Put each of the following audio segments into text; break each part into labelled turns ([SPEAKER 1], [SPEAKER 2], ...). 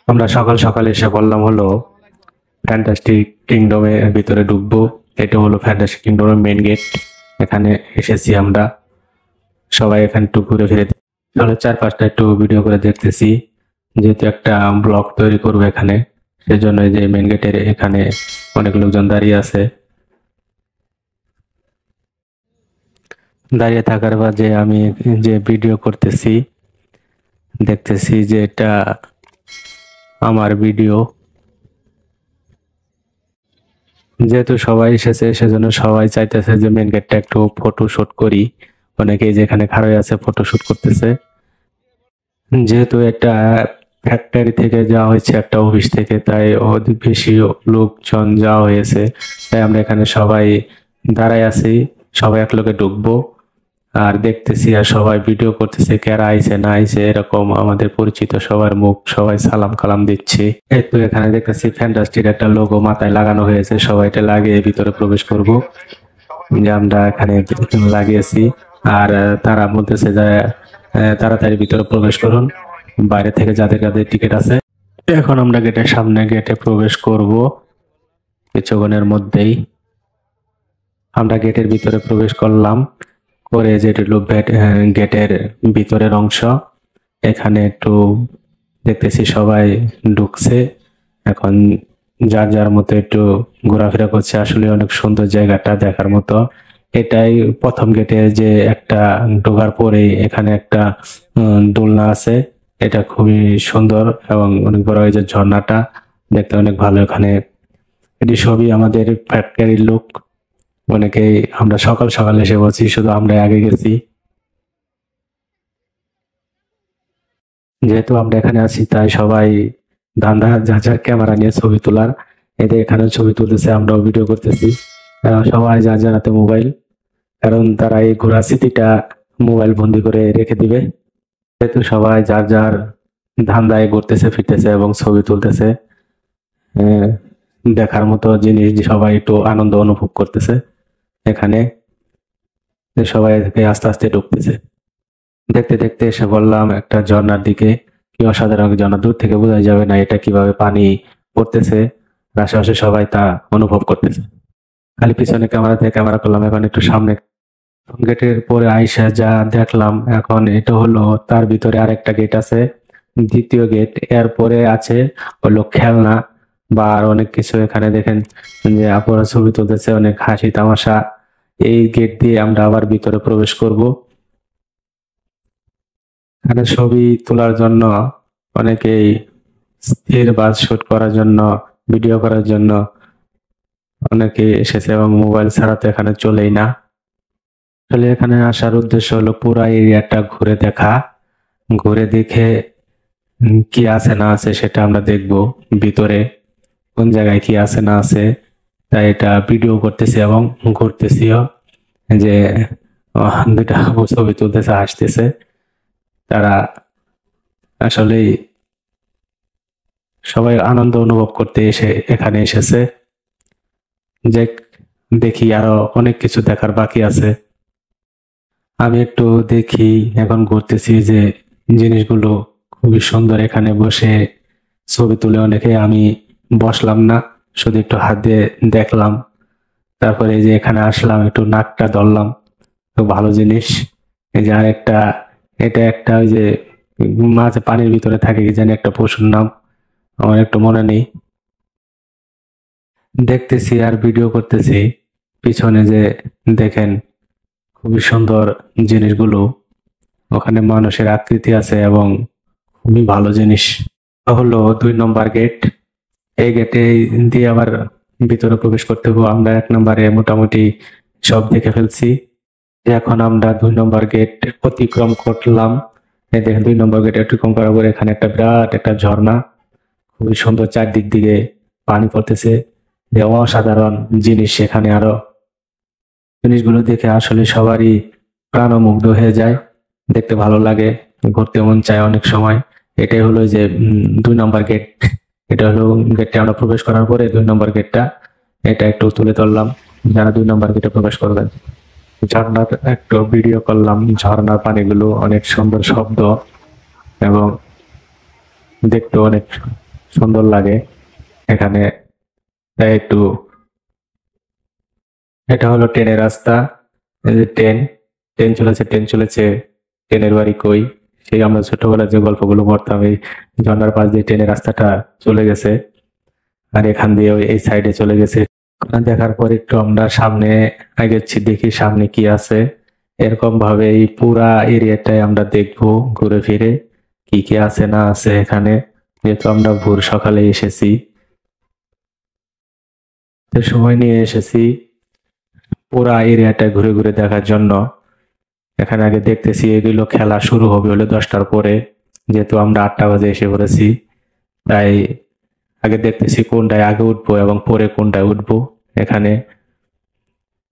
[SPEAKER 1] আমরা সকাল সকাল এসে বললাম হলো ফ্যান্টাস্টিক কিংডমের ভিতরে ঢুকবো। এটা হলো ফ্যান্টাস্টিক কিংডমের মেন গেট। এখানে এসেছি আমরা সবাই, এখানে একটু ঘুরে ফিরে চলো চারপাশটা একটু ভিডিও করে দেখতেছি, যেহেতু একটা ব্লগ তৈরি করবো এখানে, সেজন্য এই যে মেন গেটের এখানে অনেক লোকজন দাঁড়িয়ে আছে। দাঁড়িয়ে থাকার বাদে আমি যে ভিডিও করতেছি দেখতেছি যে এটা আমার ভিডিও। যেহেতু সবাই এসেছে সেজন্য সবাই চাইতেছে যে মেন গেটটা একটু ফটো শুট করি। অনেকেই যেখানে খাড়াই আছে ফটো শুট করতেছে। যেহেতু এটা ফ্যাক্টরি থেকে যাওয়া হয়েছে, একটা অফিস থেকে, তাই অধিক বেশি লোকজন যাওয়া হয়েছে, তাই আমরা এখানে সবাই দাঁড়ায় আছি। সবাই এক লোকে ঢুকবো আর দেখতেছি, আর সবাই ভিডিও করতেছে, কারা আইছে না আইছে এরকম আমাদের পরিচিত সবার মুখ, সবাই সালাম কালাম দিচ্ছে। এই তো এখানে দেখতেছি ফ্যান্টাস্টিক একটা লোগো মাথায় লাগানো হয়েছে, সবাই এটা লাগিয়ে ভিতরে প্রবেশ করব। যে আমরা এখানে লাগিয়েছি আর তারা বলতেছে যে তাড়াতাড়ি ভিতরে প্রবেশ করুন, বাইরে থেকে যাদের যাদের টিকিট আছে। এখন আমরা গেটের সামনে গেটে প্রবেশ করব কিছুক্ষণের মধ্যেই। আমরা গেটের ভিতরে প্রবেশ করলাম, করে যেটা হলো গেটের ভিতরের অংশ। এখানে একটু দেখতেছি সবাই ঢুকছে, এখন যার যার মতো একটু ঘোরাফেরা করছে। আসলে অনেক সুন্দর জায়গাটা দেখার মতো। এটাই প্রথম গেটে যে একটা ঢোকার পরে এখানে একটা দোলনা আছে, এটা খুবই সুন্দর এবং অনেক বড়। এই যে ঝর্ণাটা দেখতে অনেক ভালো। এখানে এটি সবই আমাদের ফ্যাক্টরির লোক। অনেকেই আমরা সকাল সকাল এসে বলছি, শুধু আমরা আগে গেছি। যেহেতু আমরা এখানে আছি তাই সবাই ধান্দা যা যা ক্যামেরা নিয়ে ছবি তোলার। এদের এখানে ছবি তুলতেছে, আমরাও ভিডিও করতেছি। সবাই যার যার হাতে মোবাইল, কারণ তারা এই ঘোরা স্মৃতিটা মোবাইল বন্দি করে রেখে দিবে। যেহেতু সবাই যার যার ধান্দায় ঘুরতেছে ফিরতেছে এবং ছবি তুলতেছে, দেখার মতো জিনিস, সবাই একটু আনন্দ অনুভব করতেছে। এখানে সবাই আস্তে আস্তে ঢুকতেছে। দেখতে দেখতে এসে বললাম একটা ঝর্ণার দিকে। কি অসাধারণ ঝর্ণা, দূর থেকে বোঝা যাবে না এটা কিভাবে পানি পড়তেছে, আশেপাশে সবাই তা অনুভব করতেছে। খালি পিছনে ক্যামেরা করলাম, এখন একটু সামনে গেটের পরে আইসা যা দেখলাম, এখন এটা হলো তার ভিতরে আরেকটা গেট আছে, দ্বিতীয় গেট। এরপরে আছে হলো খেলনা বা আর অনেক কিছু। এখানে দেখেন যে আপুরা ছবি তুলতেছে, অনেক হাসি তামাশা। এই গেট দিয়ে আমরা আবার ভিতরে প্রবেশ করব। এখানে ছবি তোলার জন্য অনেকেই স্থির বা শুট করার জন্য, ভিডিও করার জন্য অনেকে এসেছে এবং মোবাইল ছাড়া তো এখানে চলেই না। আসলে এখানে আসার উদ্দেশ্য হলো পুরা এরিয়াটা ঘুরে দেখা, ঘুরে দেখে কি আছে না আছে সেটা আমরা দেখব, ভিতরে কোন জায়গায় কি আছে না আছে। তাই এটা ভিডিও করতেছি এবং ঘুরতেছিও। যে দুইটা ছবি তুলতেছে, হাসতেছে, তারা আসলে সবাই আনন্দ অনুভব করতে এখানে এসেছে। যে দেখি আরো অনেক কিছু দেখার বাকি আছে। আমি একটু দেখি, এখন ঘুরতেছি যে জিনিসগুলো খুবই সুন্দর। এখানে বসে ছবি তুলে অনেকে, আমি বসলাম না, শুধু একটু হাত দিয়ে দেখলাম। তারপরে এই যে এখানে আসলাম, একটু নাকটা ধরলাম, তো ভালো জিনিস। এই যে আরেকটা, এটা একটা ওই যে মাঝে পানির ভিতরে থাকে, কি জানি একটা পশুর নাম, আমার একটু মনে নেই। দেখতেছি আর ভিডিও করতেছি। পিছনে যে দেখেন খুবই সুন্দর জিনিসগুলো, ওখানে মানুষের আকৃতি আছে এবং খুবই ভালো জিনিস। হলো 2 নম্বর গেট। এই গেটে দিয়ে আবার ভিতরে প্রবেশ করতে হবে। আমরা 1 নম্বরে মোটামুটি সব দেখে ফেলছি। এখন আমরা 2 নম্বর গেট অতিক্রম করলাম। এই দেখেন 2 নম্বর গেট অতিক্রম করার পরে এখানে একটা বিরাট একটা ঝর্ণা, খুবই সুন্দর, চারদিক দিকে পানি পড়তেছে। অসাধারণ জিনিস। সেখানে আরো জিনিসগুলো দেখে আসলে সবারই প্রাণমুগ্ধ হয়ে যায়, দেখতে ভালো লাগে, ঘুরতে মন চায় অনেক সময়। এটাই হলো যে 2 নম্বর গেট। এটা হলো গেটটা আমরা প্রবেশ করার পরে 2 নম্বর গেটটা, এটা একটু তুলে ধরলাম যারা 2 নম্বর গেটে প্রবেশ করবেন। ঝর্ণার একটু ভিডিও করলাম, ঝর্ণার পানিগুলো অনেক সুন্দর শব্দ এবং দেখতে অনেক সুন্দর লাগে এখানে। তাই একটু, এটা হলো ট্রেনের রাস্তা। এই যে ট্রেন, ট্রেন চলেছে, ট্রেন চলেছে। ট্রেনের বাড়ি কই, সেই আমরা ছোটবেলায় যে গল্পগুলো পড়তাম, এই ঝর্ণার পাশ দিয়ে ট্রেনের রাস্তাটা চলে গেছে, আর এখান দিয়ে এই সাইডে চলে গেছে। ওখানে দেখার পর একটু আমরা সামনে আগেছি, দেখি সামনে কি আছে। এরকম ভাবে এই পুরা এরিয়াটাই আমরা দেখবো ঘুরে ফিরে, কি কি আছে না আছে এখানে। যেহেতু আমরা ভোর সকালে এসেছি, তো সময় নিয়ে এসেছি পুরা এরিয়াটা ঘুরে ঘুরে দেখার জন্য। এখানে আগে দেখতেছি এগুলো খেলা শুরু হবে হলো 10টার পরে, যেহেতু আমরা 8টা বাজে এসে পড়েছি। তাই আগে দেখতেছি কোনটায় আগে উঠবো এবং পরে কোনটায় উঠবো এখানে।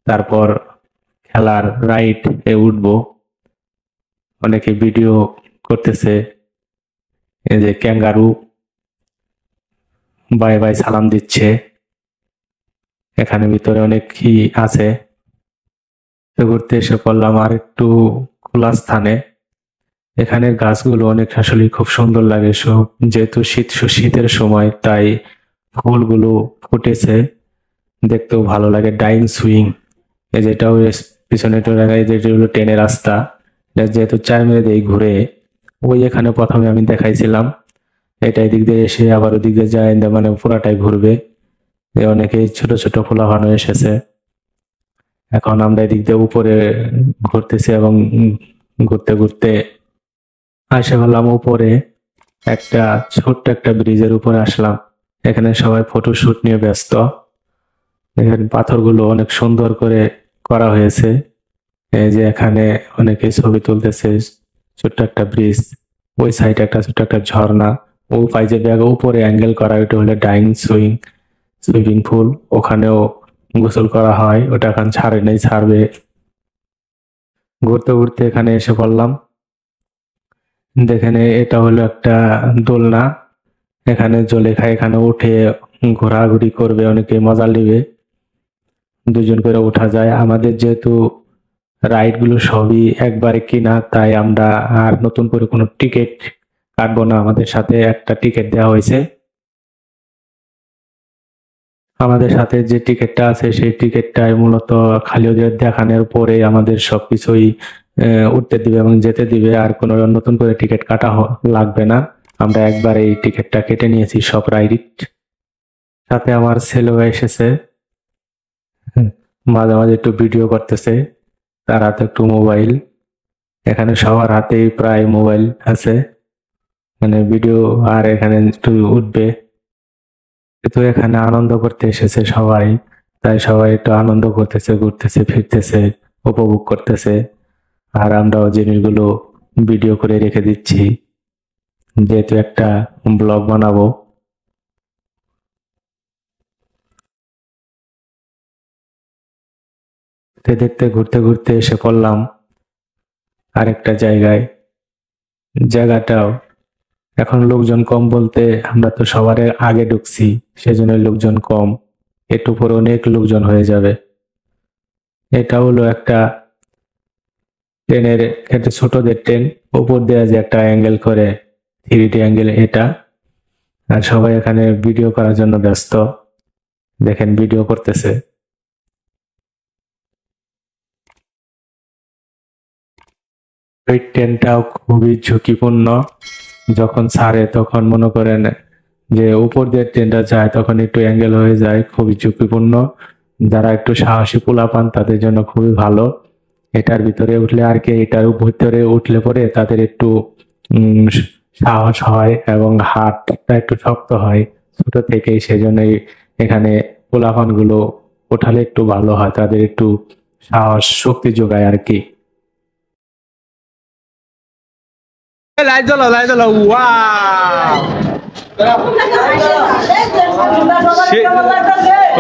[SPEAKER 1] তারপর খেলার রাইড এ উঠবো। অনেকে ভিডিও করতেছে, এই যে ক্যাঙ্গারু বাই বাই সালাম দিচ্ছে। এখানে ভিতরে অনেক কি আছে। তো ঘুরতে এসে পড়লাম আর একটু খোলা স্থানে। এখানের গাছগুলো অনেক আসলে খুব সুন্দর লাগে সব, যেহেতু শীতের সময় তাই ফুলগুলো ফুটেছে, দেখতেও ভালো লাগে। ডাইং সুইং, এই যেটাও পিছনে যেটা হলো ট্রেনের রাস্তা, যেহেতু 4 মিনিট এই ঘুরে ওই এখানে প্রথমে আমি দেখাইছিলাম, এটা এদিক দিয়ে এসে আবার ওদিক দিয়ে যায়, মানে পুরাটাই ঘুরবে। অনেকে ছোট ছোট খোলা বানানো এসেছে। এখন আমরা এদিক দিয়ে উপরে ঘুরতেছি এবং ঘুরতে ঘুরতে আসে বললাম উপরে একটা ছোট্ট একটা ব্রিজের উপরে আসলাম। এখানে সবাই ফটোশুট নিয়ে ব্যস্ত। এখানে পাথরগুলো অনেক সুন্দর করে করা হয়েছে। এই যে এখানে অনেকে ছবি তুলতেছে। ছোট্ট একটা ব্রিজ, ওই সাইডে একটা ছোট্ট একটা ঝর্ণা, ও পাইজে ব্যাগ উপরে অ্যাঙ্গেল করা, ওইটা হলো ডাইং সুইমিং পুল। ওখানেও গোসল করা হয়, ওটা এখন ছাড়ে নেই, ছাড়বে। ঘুরতে ঘুরতে এখানে এসে পড়লাম। দেখেন এটা হলো একটা দোলনা, এখানে জলেখা, এখানে উঠে ঘোরাঘুরি করবে, অনেকে মজা নেবে। 2জন করে ওঠা যায়। আমাদের যেহেতু রাইড গুলো সবই একবারে কিনা, তাই আমরা আর নতুন করে কোনো টিকিট কাটবো না। আমাদের সাথে একটা টিকিট দেওয়া হয়েছে। আমাদের সাথে যে টিকিটটা আছে সেই টিকিটটাই মূলত খালি ওদের দেখানোর পরে আমাদের সবকিছুই উঠতে দিবে এবং যেতে দিবে, আর কোনো নতুন করে টিকিট কাটা লাগবে না। আমরা একবার এই টিকিটটা কেটে নিয়েছি সব রাইড। সাথে আমার ছেলেও এসেছে, মাঝে মাঝে একটু ভিডিও করতেছে, তার হাতে একটু মোবাইল। এখানে সবার হাতেই প্রায় মোবাইল আছে, মানে ভিডিও আর এখানে একটু উঠবে। তো এখানে আনন্দ করতে এসেছে সবাই, তাই সবাই একটু আনন্দ করতেছে, ঘুরতেছে, ফিরতেছে, উপভোগ করতেছে। আর আমরাও জিনিসগুলো ভিডিও করে রেখে দিচ্ছি, যেহেতু একটা ব্লগ বানাবো। দেখতে ঘুরতে ঘুরতে এসে পড়লাম আরেকটা জায়গায়। জায়গাটাও এখন লোকজন কম বলতে, আমরা তো সবার আগে ঢুকছি, সেজন্য লোকজন কম। একটু পরে অনেক লোকজন হয়ে যাবে। এটা হলো একটা ট্রেনের, একটা ছোটদের ট্রেন, উপর দেওয়া যে একটা অ্যাঙ্গেল করে 3D অ্যাঙ্গেল এটা। আর সবাই এখানে ভিডিও করার জন্য ব্যস্ত, দেখেন ভিডিও করতেছে। ওই ট্রেনটাও খুবই ঝুঁকিপূর্ণ, যখন ছাড়ে তখন মনে করেন যে উপর দিয়ে ট্রেনটা যায় তখন একটু অ্যাঙ্গেল হয়ে যায়, খুবই ঝুঁকিপূর্ণ। যারা একটু সাহসী পোলা পান তাদের জন্য খুবই ভালো। এটার ভিতরে উঠলে আর কি, এটার ভিতরে উঠলে পরে তাদের একটু সাহস হয় এবং হাতটা একটু শক্ত হয় ছোট থেকেই, সেজন্যই এখানে পোলাপান গুলো ওঠালে একটু ভালো হয়, তাদের একটু সাহস শক্তি যোগায় আর কি।
[SPEAKER 2] লাইট জ্বালাও, লাইট জ্বালাও। ওয়াও,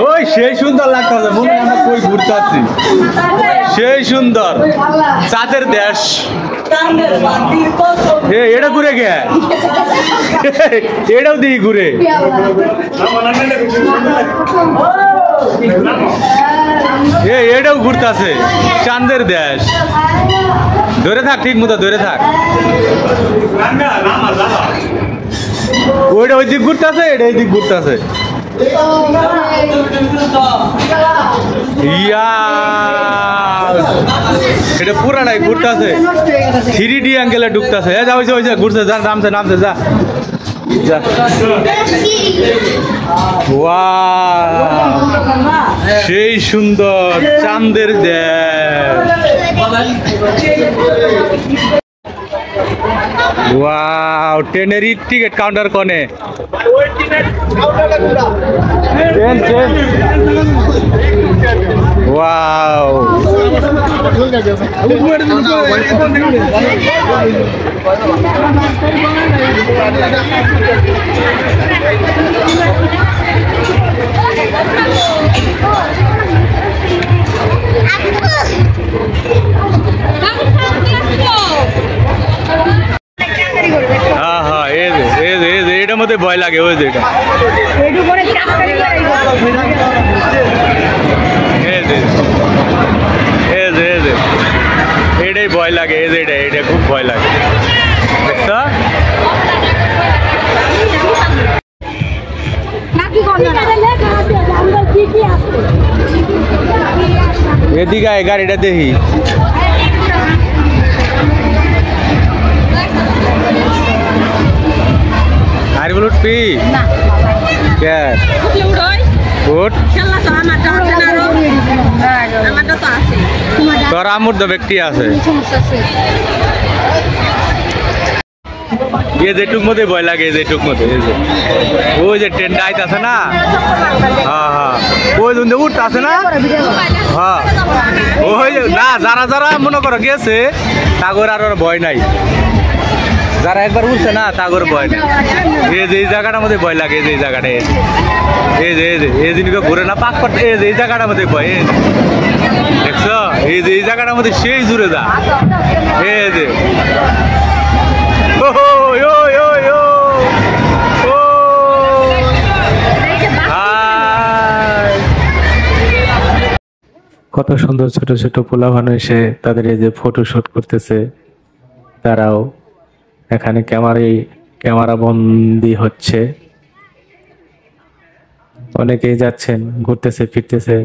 [SPEAKER 2] ওই সেই সুন্দর লাগতেছে, মনে হয় আমরা কই ঘুরতে আসছি। সেই সুন্দর চাঁদের দেশ। এটা ঘুরে গে, এটাও দিই ঘুরে। এটাও ঘুরতেছে, চাঁদের দেশ। ধরে থাক, ঠিক মতো ধরে থাক। ওইটা ওই দিক ঘুরতেছে, এটা এই দিক ঘুরতেছে। ইয়া, এটা পুরাটাই ঘুরতেছে, 3D অ্যাঙ্গেলে ঢুকতেছে। যা হয়েছে হয়েছে, ঘুরছে, যা নামছে নামছে, যা যা। ওয়াও, সেই সুন্দর চাঁদের দেশ। ওয়াও, ট্রেনের টিকিট কাউন্টার কোনে? Train train. ওয়াও, হ্যাঁ হ্যাঁ, এটার মধ্যে ভয় লাগে। ওই যে এটা, এটাই ভয় লাগে। এই যে এটা খুব ভয় লাগে, দেখছ? এদিকে আয়, গাড়িটা দেখি। আর বলুন পি তোর আমুর তো ব্যক্তি আছে, যেটুক মধ্যে ভয় লাগে, যেটুক মধ্যে। ওই যে ট্রেনটা আইতাছে না, হ্যাঁ হ্যাঁ, ওই উঠতে আছে না, হ্যাঁ ওই না, যারা যারা মনে করো গেছে তাগর আর ভয় নাই, যারা একবার উঠছে না তাগর ভয় নাই। এই যে এই জায়গাটার মধ্যে ভয় লাগে, এই জায়গাটা, এই যে এই দিনকে ঘুরে না পাক করতে, এই জায়গাটার মধ্যে ভয়, দেখছ? এই যে এই জায়গাটার মধ্যে সেই জুড়ে যা, এই যে
[SPEAKER 1] কত সুন্দর ছোট ছোট পোলাপান এসে তাদের এই যে ফটো শুট করতেছে, তারাও এখানে ক্যামেরা বন্দি হচ্ছে। অনেকেই যাচ্ছেন, ঘুরতেছে ফিরতেছে,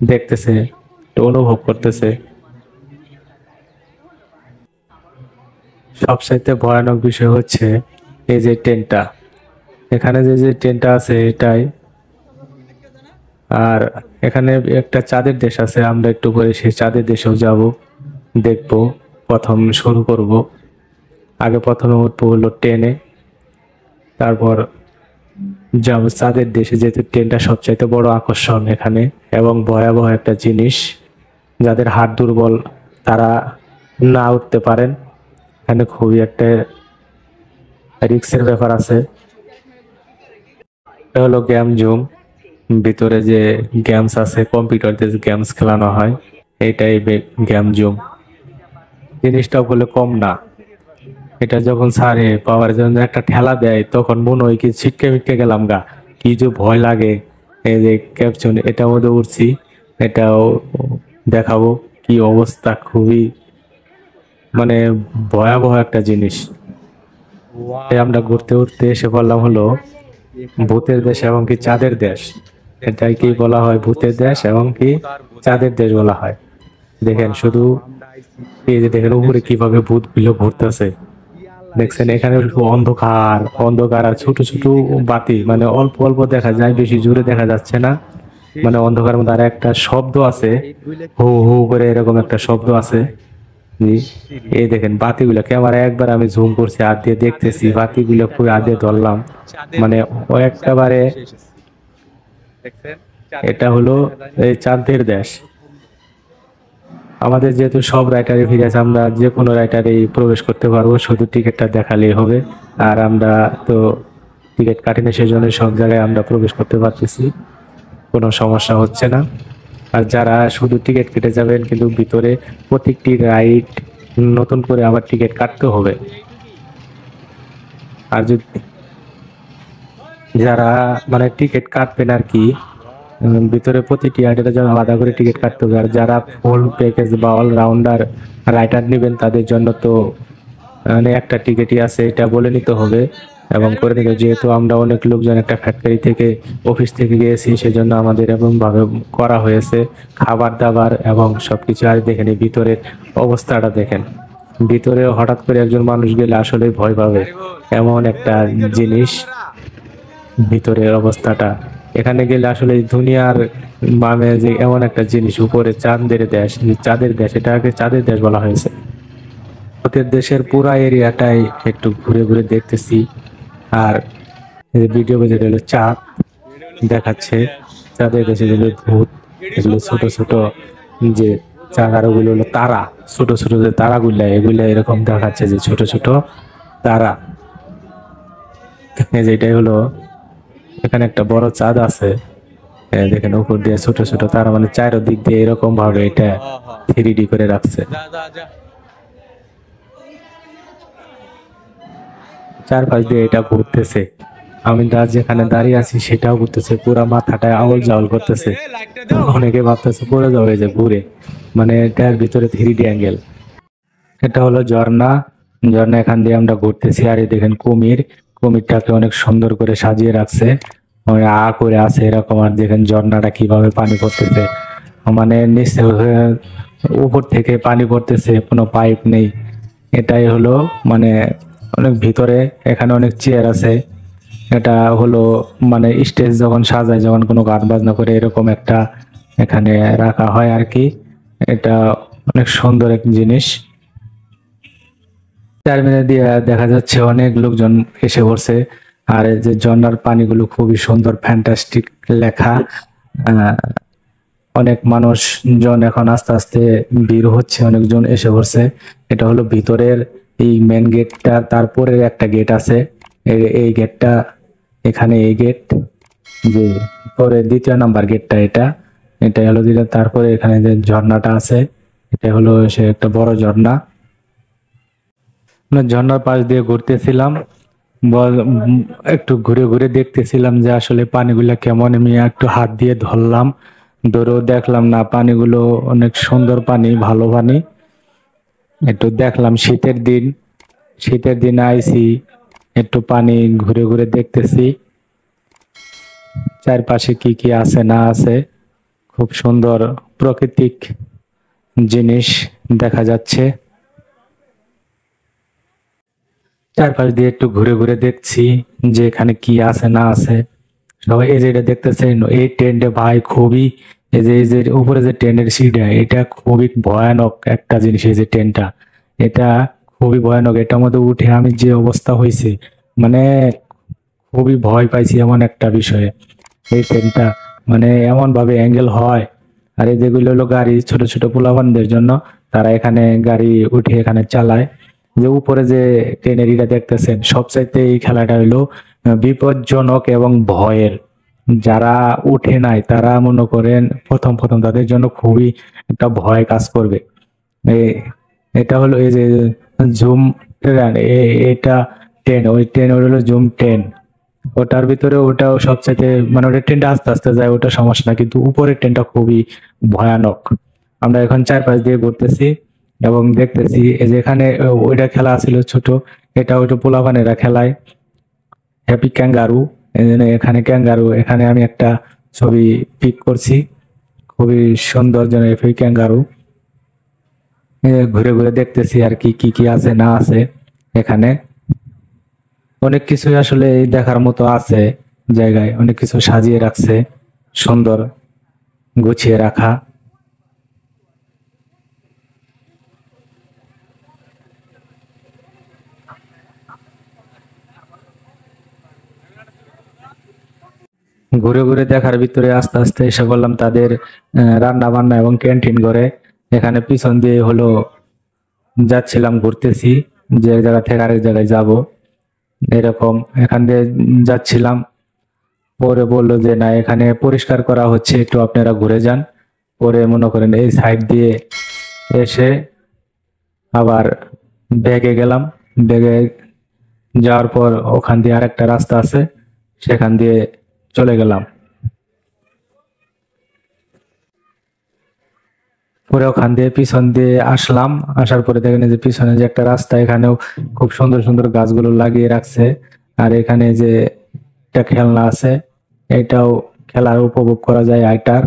[SPEAKER 1] দেখতেছে, অনুভব করতেছে। সবচাইতে ভয়ানক বিষয় হচ্ছে এই যে ট্রেনটা, এখানে যে ট্রেনটা আছে এটাই। আর এখানে একটা চাঁদের দেশ আছে, আমরা একটু করে সেই চাঁদের দেশেও যাব, দেখব, প্রথম শুরু করব। আগে প্রথমে উঠবো হলো ট্রেনে, তারপর যাব চাঁদের দেশে, যেহেতু ট্রেনটা সবচাইতে বড় আকর্ষণ এখানে এবং ভয়াবহ একটা জিনিস। যাদের হাড় দুর্বল তারা না উঠতে পারেন, এখানে খুবই একটা রিস্কের ব্যাপার আছে। এটা হলো গেম জুম, ভিতরে যে গেমস আছে, কম্পিউটার যে গেমস খেলানো হয়, এইটাই গেম জুম। জিনিসটা বলে কম না, এটা যখন ছাড়ে পাওয়ার জন্য একটা ঠেলা দেয়, তখন মনে হয় কি ছিটকে মিটকে গেলাম গা, কি যে ভয় লাগে। এই যে ক্যাপশন, এটার মধ্যে উঠছি, এটাও দেখাবো কি অবস্থা, খুবই মানে ভয়াবহ একটা জিনিস। আমরা ঘুরতে ঘুরতে এসে বললাম হলো ভূতের দেশ এবং কি চাঁদের দেশ। এটাই কি বলা হয়, ভূতের দেশ এবং কি চাঁদের দেশ বলা হয়। দেখেন শুধু এই যে দেখেন উপরে কিভাবে ভূতগুলো ঘুরতেছে, দেখছেন? এখানে শুধু অন্ধকার অন্ধকার আর ছোট ছোট বাতি, মানে অল্প অল্প দেখা যায়, বেশি জোরে দেখা যাচ্ছে না। মানে অন্ধকারের মধ্যে আর একটা শব্দ আছে, হু হু করে এরকম একটা শব্দ আছে। এই দেখেন বাতিগুলো, ক্যামেরা একবার আমি জুম করছি, হাত দিয়ে দেখতেছি, বাতিগুলো পুরো হাত দিয়ে ধরলাম, মানে ও একেবারে। এটা হলো এই চাঁদের দেশ। আমাদের যেহেতু সব রাইটারে ফিরে আছে, আমরা যে কোনো রাইটারে প্রবেশ করতে পারবো, শুধু টিকিটটা দেখালেই হবে। আর আমরা তো টিকিট কাটিনি, সেজন্য সব জায়গায় আমরা প্রবেশ করতে পারতেছি, কোনো সমস্যা হচ্ছে না। আর যারা শুধু টিকিট কেটে যাবেন, কিন্তু ভিতরে প্রত্যেকটি রাইড নতুন করে আবার টিকিট কাটতে হবে। আর যদি যারা মানে টিকিট কাটবেন আর কি, ভিতরে প্রতিটি রাইডারের জন্য আলাদা করে টিকিট কাটতে হবে। আর যারা ফুল প্যাকেজ বা অলরাউন্ডার রাইডার নেবেন, তাদের জন্য তো মানে একটা টিকিটই আছে, এটা বলে নিতে হবে। এবং করে দিল। যেহেতু আমরা অনেক লোকজন একটা ফ্যাক্টরি থেকে অফিস থেকে গিয়েছি, সেজন্য আমাদের এরকম ভাবে করা হয়েছে খাবার দাবার এবং সবকিছু। আর দেখেন এই ভিতরের অবস্থাটা দেখেন, ভিতরে হঠাৎ করে একজন মানুষ গেলে আসলে ভয় পাবে এমন একটা জিনিস ভিতরের অবস্থাটা। এখানে গেলে আসলে এই দুনিয়ার মানে যে এমন একটা জিনিস, উপরে চাঁদের দেশ, চাঁদের দেশ, এটাকে চাঁদের দেশ বলা হয়েছে। ওদের দেশের পুরা এরিয়াটাই একটু ঘুরে ঘুরে দেখতেছি। আর এই যে ভিডিও যেটা হলো চাঁদ দেখাচ্ছে, চাঁদের দেশে যেগুলো ভূত, এগুলো ছোট ছোট যে চাঁদ, আর ওগুলো হলো তারা, ছোট ছোট যে তারাগুলা, এগুলা এরকম দেখাচ্ছে যে ছোট ছোট তারা। এই যে এটাই হলো, এখানে একটা বড় চাঁদ আছে, দেখেন উপর দিয়ে ছোট ছোট তারা, মানে চারদিক দিয়ে এরকম ভাবে এটা 3D করে রাখছে।
[SPEAKER 2] যা যা যা
[SPEAKER 1] চারপাশ দিয়ে এটা ঘুরতেছে। আমি যেখানে দাঁড়িয়ে আছি সেটাও ঘুরতেছে, পুরা মাথাটা আউল জাউল করতেছে।
[SPEAKER 2] লাইটটা দাও।
[SPEAKER 1] অনেকে ভাবতেছে পড়ে যাবে যে ঘুরে, মানে এটার ভিতরে 3D অ্যাঙ্গেল। এটা হলো ঝর্ণা। ঝর্ণা, এখান দিয়ে আমরা ঘুরতেছি। আর এই দেখেন কুমির, কুমিরটাকে অনেক সুন্দর করে সাজিয়ে রাখছে, মানে করে আছে এরকম। আর দেখেন ঝর্ণাটা কিভাবে পানি পড়তেছে, মানে নিচে উপর থেকে পানি পড়তেছে, কোনো পাইপ নেই। এটাই হলো মানে অনেক ভিতরে। এখানে অনেক চেয়ার আছে। এটা হলো মানে স্টেজ যখন সাজায়, যখন কোনো গান বাজনা করে, এরকম একটা এখানে রাখা হয় আর কি। এটা অনেক সুন্দর এক জিনিস। টার্মিনাল দিয়ে দেখা যাচ্ছে অনেক লোকজন এসে পড়ছে। আর এই যে ঝর্ণার পানিগুলো খুবই সুন্দর, ফ্যান্টাস্টিক লেখা। আহ, অনেক মানুষজন এখন আস্তে আস্তে ভিড় হচ্ছে, অনেকজন এসে পড়ছে। এটা হলো ভিতরের এই মেন গেটটা, তারপরে একটা গেট আছে, এই গেটটা, এখানে এই গেট, যে পরে দ্বিতীয় নাম্বার গেটটা, এটাই হলো দ্বিতীয়। তারপরে এখানে যে ঝর্ণাটা আছে, এটা হলো সে একটা বড় ঝর্ণা। আমরা ঝর্ণার পাশ দিয়ে ঘুরতেছিলাম, একটু ঘুরে ঘুরে দেখতেছিলাম যে আসলে পানিগুলা কেমন। আমি একটু হাত দিয়ে ধরলাম, ধরেও দেখলাম না, পানিগুলো অনেক সুন্দর পানি, ভালো পানি। একটু দেখলাম শীতের দিন, শীতের দিন আইছি, একটু পানি ঘুরে ঘুরে দেখতেছি চারপাশে কি কি আছে না আছে। খুব সুন্দর প্রাকৃতিক জিনিস দেখা যাচ্ছে। চারপাশ দিয়ে একটু ঘুরে ঘুরে দেখছি যে এখানে কি আছে না আছে। সবাই এই যে এটা দেখতেছেন, এই ট্রেনটা ভাই খুবই, এই যে উপরে যে ট্রেনের সিটটা, এটা খুবই ভয়ানক একটা জিনিস। এই যে ট্রেনটা, এটা খুবই ভয়ানক। এটার মধ্যে উঠে আমি যে অবস্থা হয়েছে, মানে খুবই ভয় পাইছি এমন একটা বিষয়ে। এই ট্রেনটা মানে এমন ভাবে অ্যাঙ্গেল হয়। আর এই যেগুলো হলো গাড়ি, ছোট ছোট পোলাপানদের জন্য, তারা এখানে গাড়ি উঠে এখানে চালায়। যে উপরে যে ট্রেনের ইটা দেখতেছেন, সবচাইতে এই খেলাটা হলো বিপজ্জনক এবং ভয়ের। যারা উঠে নাই তারা মনে করেন প্রথম প্রথম তাদের জন্য খুবই একটা ভয় কাজ করবে। এ- এটা হলো এই যে জুম ট্রেন, এটা ট্রেন, ওই ট্রেন হলো জুম ট্রেন। ওটার ভিতরে ওটাও সবচাইতে, মানে ওটা ট্রেনটা আস্তে আস্তে যায়, ওটা সমস্যা না, কিন্তু উপরের ট্রেনটা খুবই ভয়ানক। আমরা এখন চারপাশ দিয়ে ঘুরতেছি এবং দেখতেছি এই যে এখানে ওইটা খেলা ছিল ছোট, এটা ওইটা পোলাপানেরা খেলায়, হ্যাপি ক্যাঙ্গারু। এই জন্য এখানে ক্যাঙ্গারু, এখানে আমি একটা ছবি পিক করছি, খুবই সুন্দর যেন হ্যাপি ক্যাঙ্গারু। ঘুরে ঘুরে দেখতেছি আর কি কি কি আছে না আছে এখানে। অনেক কিছু আসলে দেখার মতো আছে, জায়গায় অনেক কিছু সাজিয়ে রাখছে, সুন্দর গুছিয়ে রাখা। ঘুরে ঘুরে দেখার ভিতরে আস্তে আস্তে এসে বললাম তাদের রান্না বান্না এবং ক্যান্টিন করে। এখানে পিছন দিয়ে হলো যাচ্ছিলাম, ঘুরতেছি, যে এক জায়গা থেকে আরেক জায়গায় যাব এরকম। এখান দিয়ে যাচ্ছিলাম, পরে বললো যে না, এখানে পরিষ্কার করা হচ্ছে, একটু আপনারা ঘুরে যান। পরে মনে করেন এই সাইড দিয়ে এসে আবার ব্যাগে গেলাম। ব্যাগে যাওয়ার পর ওখান দিয়ে আরেকটা রাস্তা আছে, সেখান দিয়ে চলে গেলাম। পরে ওখান দিয়ে পিছন দিয়ে আসলাম। আসার পরে দেখেন এই যে পিছনে যে একটা রাস্তা, এখানেও খুব সুন্দর সুন্দর গাছগুলো লাগিয়ে রাখছে। আর এখানে যে একটা খেলনা আছে, এটাও খেলার উপভোগ করা যায়। আইটার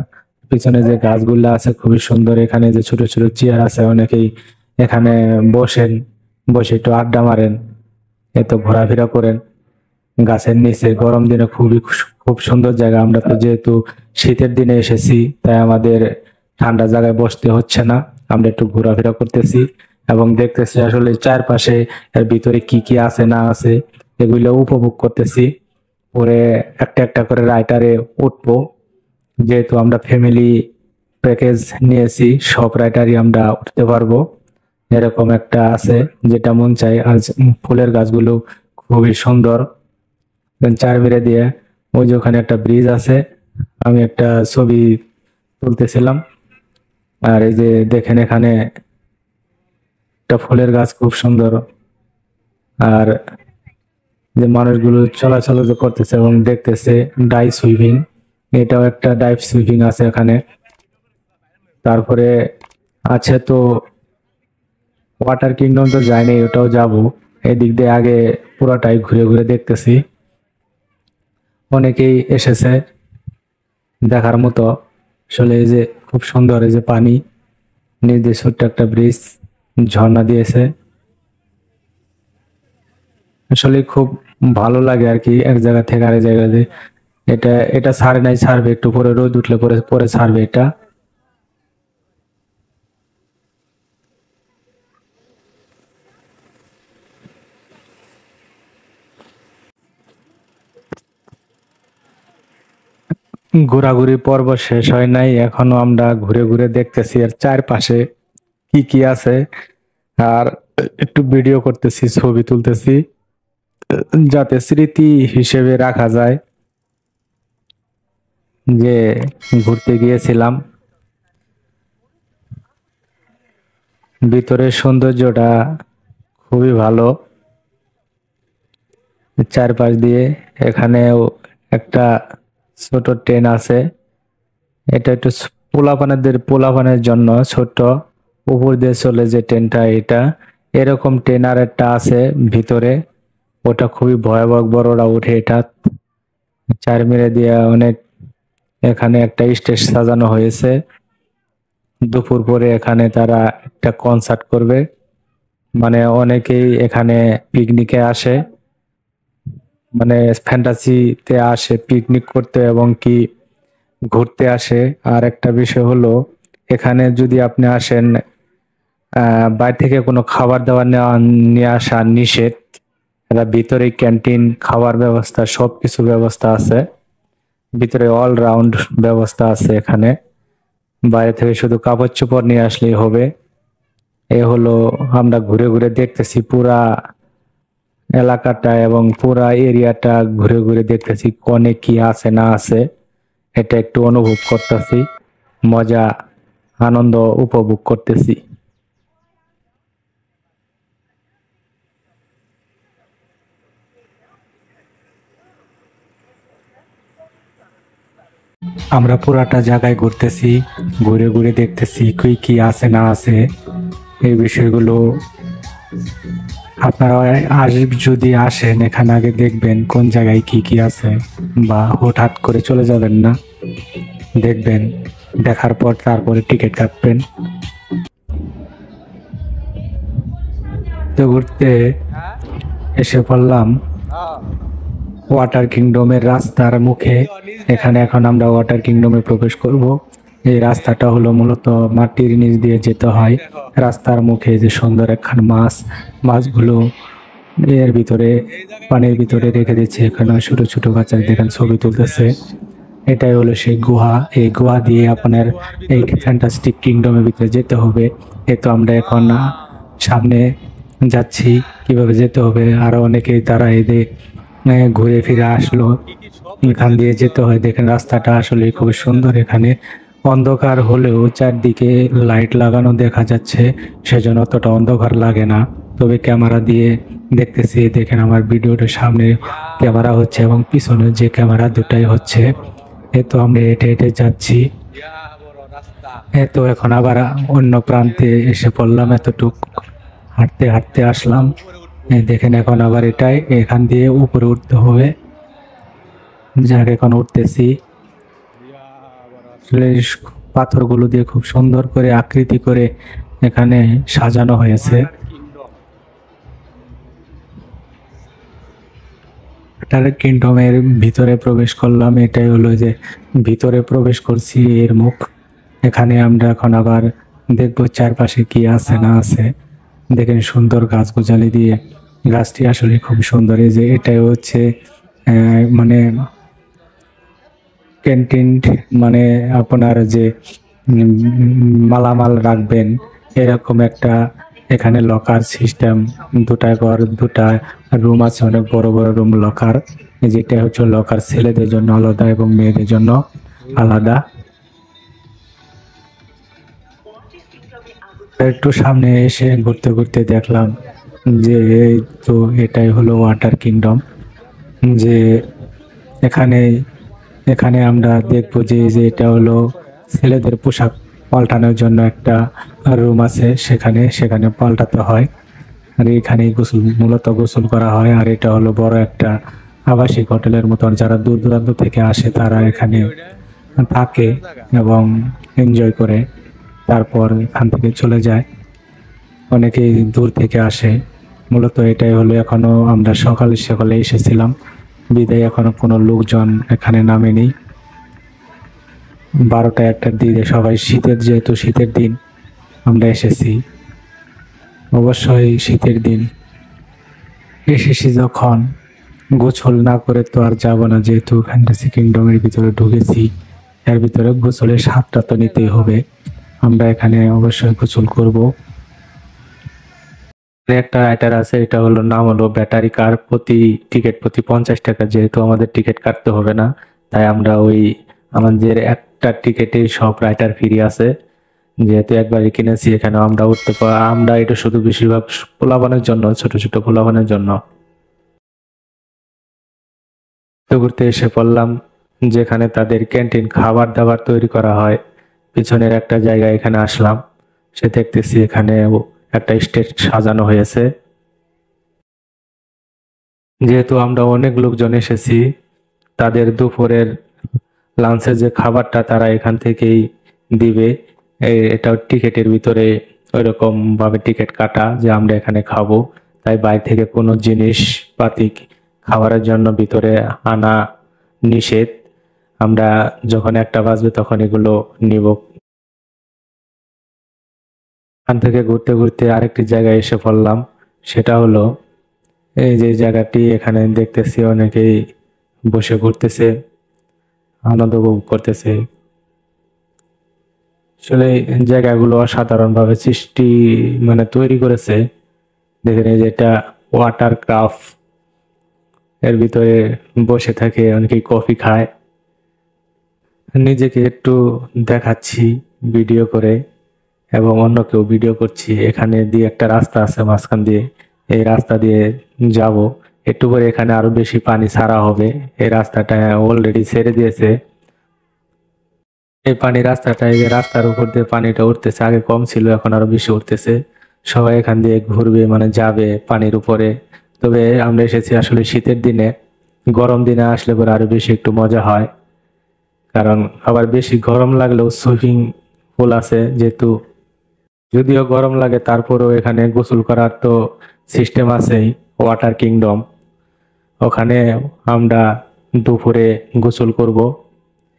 [SPEAKER 1] পিছনে যে গাছগুলো আছে খুবই সুন্দর। এখানে যে ছোট ছোট চেয়ার আছে, অনেকেই এখানে বসেন, বসে একটু আড্ডা মারেন, এত ঘোরাফেরা করেন গাছের নিচে। গরম দিনে খুব সুন্দর জায়গা। আমরা তো যেহেতু শীতের দিনে এসেছি, তাই আমাদের ঠান্ডা জায়গায় বসতে হচ্ছে না, আমরা একটু ঘোরাফেরা করতেছি এবং দেখতেছি আসলে চারপাশে এর ভিতরে কি কি আছে না আছে এগুলো উপভোগ করতেছি। পরে একটা একটা করে রাইটারে উঠবো, যেহেতু আমরা ফ্যামিলি প্যাকেজ নিয়েছি, সব রাইটারই আমরা উঠতে পারবো। এরকম একটা আছে যেটা মন চাই। আর ফুলের গাছগুলো খুবই সুন্দর। চার মেরে দিয়ে ওই যে ওখানে একটা ব্রিজ আছে, আমি একটা ছবি তুলতেছিলাম। আর এই যে দেখেন এখানে একটা ফুলের গাছ খুব সুন্দর। আর যে মানুষগুলো চলাচল যে করতেছে এবং দেখতেছে ডাই সুইভিং, এটাও একটা ডাইভ সুইভিং আছে এখানে। তারপরে আছে তো ওয়াটার কিংডম, তো যায়নি, ওটাও যাব। এদিক দিয়ে আগে পুরাটাই ঘুরে ঘুরে দেখতেছি। অনেকেই এসেছে দেখার মতো। আসলে এই যে খুব সুন্দর, এই যে পানি নিচ দিয়ে ছোট্ট একটা ব্রিজ ঝর্ণা দিয়েছে। আসলে খুব ভালো লাগে আর কি, এক জায়গা থেকে আরেক জায়গাতে। এটা এটা ছাড়ে নাই, ছাড়বে একটু পরে, রোদ উঠলে পরে পরে ছাড়বে এটা। ঘোরাঘুরি পর্ব শেষ হয় নাই, এখনো আমরা ঘুরে ঘুরে দেখতেছি এর চারপাশে কি কি আছে। আর একটু ভিডিও করতেছি, ছবি তুলতেছি, যাতে স্মৃতি হিসেবে রাখা যায় যে ঘুরতে গিয়েছিলাম। ভিতরের সৌন্দর্যটা খুবই ভালো। চারপাশ দিয়ে এখানেও একটা ছোট ট্রেন আছে, এটা একটু পোলাপানের জন্য ছোট, উপর দিয়ে চলে যে ট্রেনটা, এটা এরকম ট্রেন আর একটা আছে ভিতরে, ওটা খুবই ভয়াবহ, বড়রা উঠে এটা। চার মেরে দিয়ে অনেক, এখানে একটা স্টেজ সাজানো হয়েছে। দুপুর পরে এখানে তারা একটা কনসার্ট করবে, মানে অনেকেই এখানে পিকনিকে আসে, মানে ফ্যান্টাসিতে আসে পিকনিক করতে এবং কি ঘুরতে আসে। আর একটা বিষয় হলো, এখানে যদি আপনি আসেন, বাইরে থেকে কোনো খাবার দাবার নিয়ে আসা নিষেধ। এরা ভিতরে ক্যান্টিন, খাবার ব্যবস্থা, সবকিছু ব্যবস্থা আছে ভিতরে, অলরাউন্ড ব্যবস্থা আছে এখানে। বাইরে থেকে শুধু কাপড় চোপড় নিয়ে আসলেই হবে। এ হলো, আমরা ঘুরে ঘুরে দেখতেছি পুরা এলাকাটা এবং পুরা এরিয়াটা ঘুরে ঘুরে দেখতেছি কোনে কি আছে না আছে, এটা একটু অনুভব করতেছি, মজা আনন্দ উপভোগ করতেছি। আমরা পুরাটা জায়গায় ঘুরতেছি, ঘুরে ঘুরে দেখতেছি কি কি আছে না আছে এই বিষয়গুলো। আপনারা যদি আসেন এখানে, আগে দেখবেন কোন জায়গায় কি কি আছে, বা হুটহাট করে চলে যাবেন না, দেখবেন, দেখার পর তারপরে টিকিট কাটবেন। তো ঘুরতে এসে পড়লাম ওয়াটার কিংডমের রাস্তার মুখে। এখানে এখন আমরা ওয়াটার কিংডমে প্রবেশ করব। এই রাস্তাটা হলো মূলত মাটির নিচ দিয়ে যেতে হয়। রাস্তার মুখে যে সুন্দর একখান মাছগুলো এর ভিতরে, পানির ভিতরে রেখে দিচ্ছে। এখানে ছোট ছোট বাচ্চা দেখেন ছবি তুলতেছে। এটাই হলো সেই গুহা। এই গুহা দিয়ে আপনার এই ফ্যান্টাস্টিক কিংডমের ভিতরে যেতে হবে। এই তো আমরা এখন সামনে যাচ্ছি, কিভাবে যেতে হবে। আরো অনেকেই তারা এদের ঘুরে ফিরে আসলো, এখান দিয়ে যেতে হয়। দেখেন রাস্তাটা আসলে খুব সুন্দর। এখানে অন্ধকার হলেও চারদিকে লাইট লাগানো দেখা যাচ্ছে, সেজন্য অতটা অন্ধকার লাগে না। তবে ক্যামেরা দিয়ে দেখতেছি, দেখেন আমার ভিডিওটার সামনে ক্যামেরা হচ্ছে এবং পিছনে যে ক্যামেরা, দুটাই হচ্ছে। তো আমরা হেঁটে হেঁটে যাচ্ছি। তো এখন আবার অন্য প্রান্তে এসে পড়লাম, এতটুক হাঁটতে হাঁটতে আসলাম। এই দেখেন এখন আবার এটাই এখান দিয়ে উপরে উঠতে হবে। যাক এখন উঠতেছি। আসলে পাথরগুলো দিয়ে খুব সুন্দর করে আকৃতি করে এখানে সাজানো হয়েছে। এটার কিংডমের ভিতরে প্রবেশ করলাম। এটাই হলো যে ভিতরে প্রবেশ করছি এর মুখ। এখানে আমরা এখন আবার দেখবো চারপাশে কি আছে না আছে। দেখেন সুন্দর গাছ গোছালি দিয়ে, গাছটি আসলে খুব সুন্দর। এই যে এটাই হচ্ছে মানে ক্যান্টিন, মানে আপনার যে মালামাল রাখবেন এরকম একটা এখানে লকার সিস্টেম। দুটা ঘর, দুটা রুম আছে, অনেক বড় বড় রুম লকার। যেটা হচ্ছে লকার ছেলেদের জন্য আলাদা এবং মেয়েদের জন্য আলাদা। একটু সামনে এসে ঘুরতে ঘুরতে দেখলাম যে এই তো এটাই হলো ওয়াটার কিংডম। যে এখানে এখানে আমরা দেখবো যে এটা হলো ছেলেদের পোশাক পাল্টানোর জন্য একটা রুম আছে, সেখানে সেখানে পাল্টাতে হয়। আর এখানে মূলত গোসল করা হয়। আর এটা হলো বড় একটা আবাসিক হোটেলের মতন, যারা দূর দূরান্ত থেকে আসে তারা এখানে থাকে এবং এনজয় করে, তারপর এখান থেকে চলে যায়। অনেকেই দূর থেকে আসে। মূলত এটাই হলো, এখনো আমরা সকালে সকালে এসেছিলাম বিদায় এখনো কোনো লোকজন এখানে নামেনি। 12টা 1টার দিকে সবাই, যেহেতু শীতের দিন আমরা এসেছি, অবশ্যই শীতের দিন এসেছি যখন, গোসল না করে তো আর যাবো না। যেহেতু ফ্যান্টাসি কিংডমের ভিতরে ঢুকেছি, এর ভিতরে গোসলের স্বাদটা তো নিতেই হবে। আমরা এখানে অবশ্যই গোসল করব। একটা রাইটার আছে, এটা হলো নাম হলো ব্যাটারি কার। টিকিট প্রতি 50 টাকা। যেহেতু আমাদের টিকিট কাটতে হবে না, তাই আমরা ওই আমাদের একটা টিকিটে সব রাইটার ফ্রি আছে। যেহেতু একবারই কিনেছি, এখানে আমরা উঠতে আমরা এটা শুধু বেশিরভাগ পোলাপানের জন্য, ছোট ছোট পোলাপানের জন্য। ঘুরতে এসে পড়লাম যেখানে তাদের ক্যান্টিন খাবার দাবার তৈরি করা হয়। পিছনের একটা জায়গায় এখানে আসলাম, সে দেখতেছি এখানে একটা স্টেজ সাজানো হয়েছে। যেহেতু আমরা অনেক লোকজন এসেছি, তাদের দুপুরের লাঞ্চের যে খাবারটা তারা এখান থেকেই দিবে। এটা টিকেটের ভিতরে ওইরকম ভাবে টিকিট কাটা যে আমরা এখানে খাবো, তাই বাইরে থেকে কোনো জিনিস পাতি খাবারের জন্য ভিতরে আনা নিষেধ। আমরা যখন 1টা বাজবে তখন এগুলো নিব। এখান থেকে ঘুরতে ঘুরতে আরেকটি জায়গায় এসে পড়লাম। সেটা হলো এই যে জায়গাটি, এখানে দেখতেছি অনেকেই বসে ঘুরতেছে, আনন্দ উপভোগ করতেছে। আসলে এই জায়গাগুলো অসাধারণভাবে সৃষ্টি মানে তৈরি করেছে। দেখেন এই যে এটা ওয়াটার ক্রাফট, এর ভিতরে বসে থাকে, অনেকেই কফি খায়। নিজেকে একটু দেখাচ্ছি ভিডিও করে এবং অন্যকেও ভিডিও করছি। এখানে দিয়ে একটা রাস্তা আছে মাঝখান দিয়ে, এই রাস্তা দিয়ে যাব। একটু পরে এখানে আরো বেশি পানি ছাড়া হবে। এই রাস্তাটা অলরেডি ছেড়ে দিয়েছে। এই রাস্তাটা, এই যে রাস্তার উপর দিয়ে পানিটা উঠতেছে, আগে কম ছিল এখন আরো বেশি উঠতেছে। সবাই এখান দিয়ে ঘুরবে, মানে যাবে পানির উপরে। তবে আমরা এসেছি আসলে শীতের দিনে, গরম দিনে আসলে পরে আরো বেশি একটু মজা হয়। কারণ আবার বেশি গরম লাগলেও সুইমিং পুল আছে, যেহেতু যদিও গরম লাগে তারপরেও এখানে গোসল করার তো সিস্টেম আছেই। ওয়াটার কিংডম, ওখানে আমরা দুপুরে গোসল করব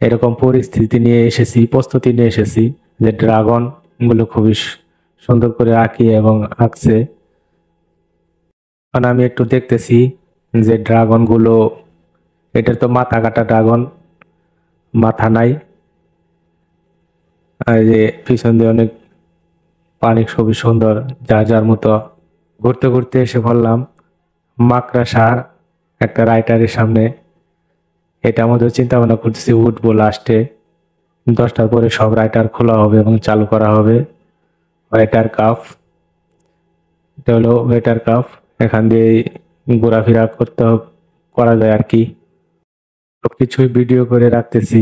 [SPEAKER 1] এরকম পরিস্থিতি নিয়ে এসেছি, প্রস্তুতি নিয়ে এসেছি। যে ড্রাগন গুলো খুবই সুন্দর করে আঁকি এবং আঁকছে। কারণ আমি একটু দেখতেছি যে ড্রাগন গুলো, এটার তো মাথা কাটা ড্রাগন, মাথা নাই। আর যে পিছন দিয়ে অনেক পানি, খুবই সুন্দর, যার যার মতো। ঘুরতে ঘুরতে এসে পড়লাম মাকড়াসার একটা রাইটারের সামনে। এটা আমাদের চিন্তা ভাবনা করতেছি উঠবো লাস্টে। 10টার পরে সব রাইটার খোলা হবে এবং চালু করা হবে। ওয়েটার কাপ, এটা হলো ওয়েটার কাপ। এখান দিয়ে ঘোরাফেরা করা যায় আর কি। সবকিছুই ভিডিও করে রাখতেছি,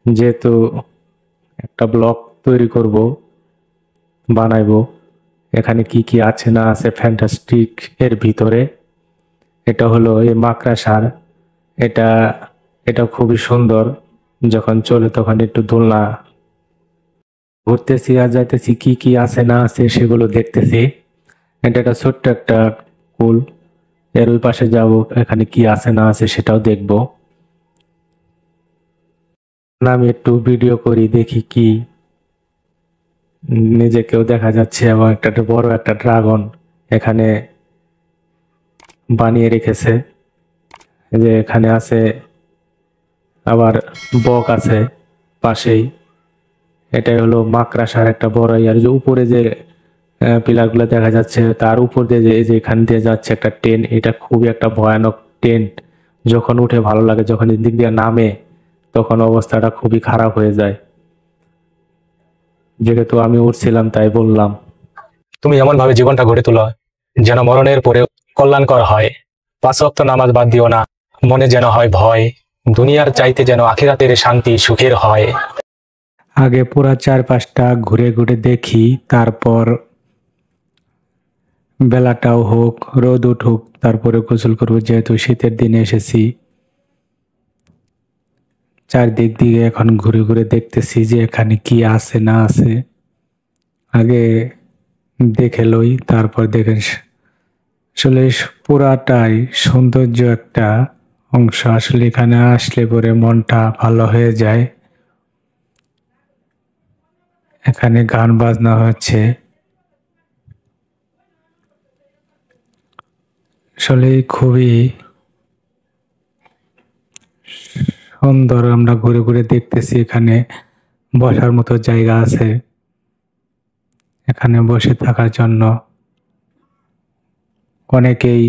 [SPEAKER 1] যেহেতু একটা ব্লগ তৈরি করব, বানাইবো। এখানে কি কি আছে না আছে ফ্যান্টাস্টিক এর ভিতরে। এটা হলো এই মাকড়াসার। এটা এটা খুবই সুন্দর, যখন চলে তখন একটু দোলনা ঘুরতেছি আর যাইতেছি, কি কি আছে না আছে সেগুলো দেখতেছি। এটা একটা ছোট্ট একটা কুল, এর ওই পাশে যাব, এখানে কি আছে না আছে সেটাও দেখবো। না আমি একটু ভিডিও করি, দেখি কি নিজেকেও দেখা যাচ্ছে, এবং একটা বড় একটা ড্রাগন এখানে বানিয়ে রেখেছে। এই যে এখানে আছে, আবার বক আছে পাশেই। এটাই হলো মাকড়াসার একটা বড় আর যে উপরে যে পিলার গুলো দেখা যাচ্ছে, তার উপর দিয়ে যে এখান দিয়ে যাচ্ছে একটা ট্রেন। এটা খুবই একটা ভয়ানক ট্রেন, যখন উঠে ভালো লাগে, যখন এদিক দিয়ে নামে তখন অবস্থাটা খুবই খারাপ হয়ে যায়। যেহেতু আমি উঠছিলাম তাই বললাম।
[SPEAKER 3] তুমি এমন ভাবে জীবনটা গড়ে তোলো যেন মরণের পরে কল্যাণকর হয়। 5 ওয়াক্ত নামাজ বাদ দিও না, মনে যেন হয় ভয়, দুনিয়ার চাইতে যেন আখিরাতের শান্তি সুখের হয়।
[SPEAKER 1] আগে পুরা চারপাশটা ঘুরে ঘুরে দেখি, তারপর বেলাটাও হোক, রোদ উঠুক, তারপরে গোসল করবো, যেহেতু শীতের দিনে এসেছি। চারদিক দিকে এখন ঘুরে ঘুরে দেখতেছি যে এখানে কি আছে না আছে। আগে দেখে লই, তারপর দেখেন। আসলে পুরাটাই সৌন্দর্য একটা অংশ। আসলে এখানে আসলে পরে মনটা ভালো হয়ে যায়। এখানে গান বাজনা হচ্ছে, আসলে খুবই সুন্দর। আমরা ঘুরে ঘুরে দেখতেছি, এখানে বসার মতো জায়গা আছে, এখানে বসে থাকার জন্য অনেকেই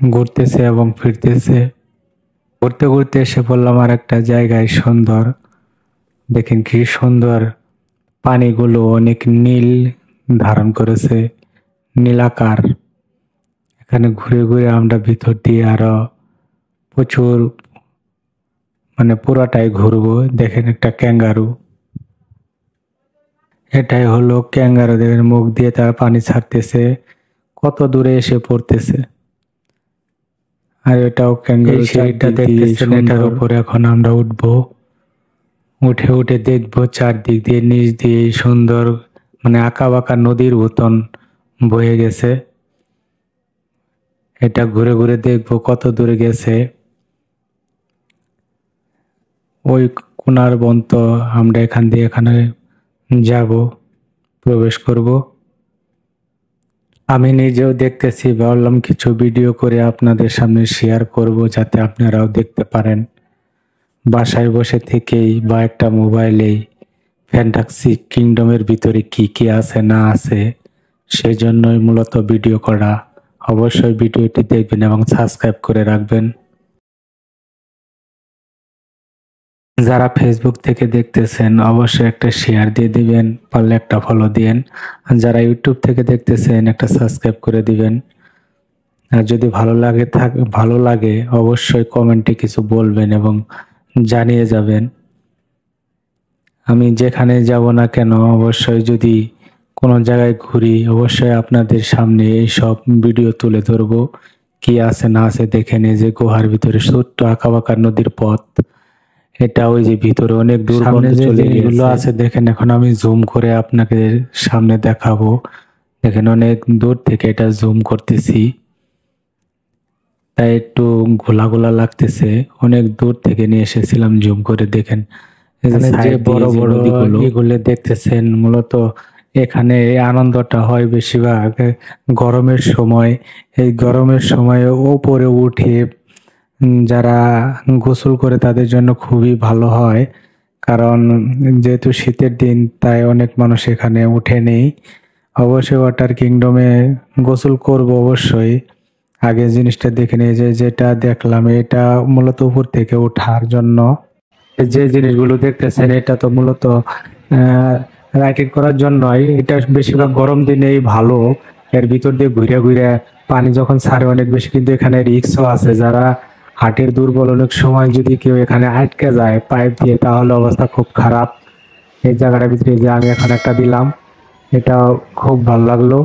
[SPEAKER 1] ঘুরতেছে এবং ফিরতেছে। ঘুরতে ঘুরতে এসে পড়লাম আর একটা জায়গায়, সুন্দর। দেখেন কি সুন্দর, পানিগুলো অনেক নীল ধারণ করেছে, নীলাকার। এখানে ঘুরে ঘুরে আমরা ভিতর দিয়ে আরো প্রচুর, মানে পুরাটাই ঘুরবো। দেখেন একটা ক্যাঙ্গারু, এটাই হলো ক্যাঙ্গারু। দেখেন মুখ দিয়ে তার পানি ছাড়তেছে, কত দূরে এসে পড়তেছে। আর এটাও ক্যাঙ্গারু, সেইটা দেখতেছেন, এটার উপরে এখন আমরা উঠবো। উঠে উঠে দেখবো চারদিক দিয়ে, নিচ দিয়ে সুন্দর, মানে আঁকা বাঁকা নদীর মতন বয়ে গেছে। এটা ঘুরে ঘুরে দেখবো কত দূরে গেছে। ওই কোনার বন্ত আমরা এখান দিয়ে এখানে যাব, প্রবেশ করব। আমি নিজেও দেখতেছি, ভাবলাম কিছু ভিডিও করে আপনাদের সামনে শেয়ার করব, যাতে আপনারাও দেখতে পারেন বাসায় বসে থেকেই বা একটা মোবাইলেই ফ্যান্টাসি কিংডমের ভিতরে কি কি আছে না আছে। সেই জন্যই মূলত ভিডিও করা। অবশ্যই ভিডিওটি দেখবেন এবং সাবস্ক্রাইব করে রাখবেন। যারা ফেসবুক থেকে দেখতেছেন অবশ্যই একটা শেয়ার দিয়ে দিবেন, পারলে একটা ফলো দিয়েন। আর যারা ইউটিউব থেকে দেখতেছেন একটা সাবস্ক্রাইব করে দিবেন। আর যদি ভালো লাগে অবশ্যই কমেন্টে কিছু বলবেন এবং জানিয়ে যাবেন। আমি যেখানে যাব না কেন, অবশ্যই যদি কোনো জায়গায় ঘুরি, অবশ্যই আপনাদের সামনে এই সব ভিডিও তুলে ধরবো। কি আছে না আছে দেখেন। এই যে গুহার ভিতরে ছোট্ট আঁকাবাঁকা নদীর পথ, এটা ওই যে ভিতরে অনেক দূর পর্যন্ত চলে গেছে আছে। দেখেন এখন আমি জুম করে আপনাকে সামনে দেখাবো। দেখেন অনেক দূর থেকে এটা জুম করতেছি, তাই একটু ঘোলা ঘোলা লাগতেছে। অনেক দূর থেকে নিয়ে এসেছিলাম জুম করে। দেখেন যে বড় বড় এগুলো দেখতেছেন, মূলত এখানে এই আনন্দটা হয় বেশিরভাগ গরমের সময়। এই গরমের সময় ওপরে উঠে যারা গোসল করে তাদের জন্য খুবই ভালো হয়, কারণ যেহেতু শীতের দিন তাই অনেক মানুষ এখানে উঠে নেই। অবশ্যই ওয়াটার কিংডমে গোসল করব অবশ্যই। আগে জিনিসটা দেখে নিয়ে যেটা দেখলাম, এটা মূলত উপর থেকে ওঠার জন্য। যে জিনিসগুলো দেখতেছেন এটা তো মূলত রাইডিং করার জন্যই। এটা বেশিরভাগ গরম দিনেই ভালো। এর ভিতর দিয়ে ঘুরে ঘুরে পানি যখন ছাড়ে অনেক বেশি, কিন্তু এখানে রিস্কও আছে। যারা হার্টের দুর্বল, অনেক সময় যদি কেউ এখানে আটকে যায় পাইপ দিয়ে, তাহলে অবস্থা খুব খারাপ। এই জায়গাটার ভিতরে যে আমি এখন একটা দিলাম, এটা খুব ভালো লাগলো।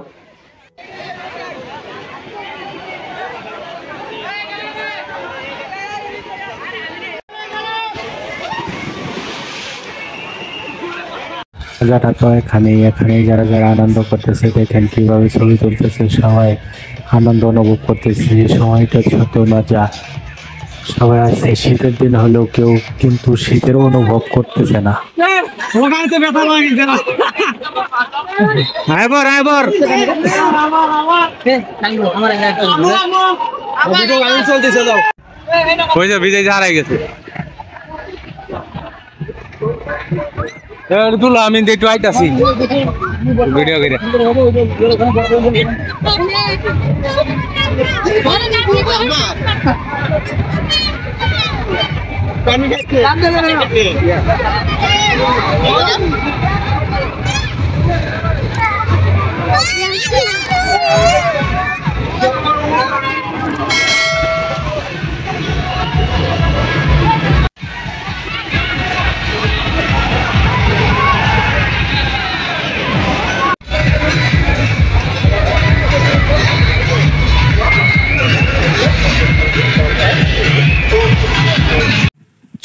[SPEAKER 1] যারা তো এখানে যারা যারা আনন্দ করতেছে, দেখেন কিভাবে ছবি তুলতেছে, সবাই আনন্দ অনুভব করতেছে। এই সময়টা ছোট মজা, সবাই আছে। শীতের দিন হলেও কেউ কিন্তু শীতের অনুভব করতেছে না।
[SPEAKER 2] ওই যে বিজয় হারাই গেছে। তুলো আমি একটু আইতাছি ভিডিও করে।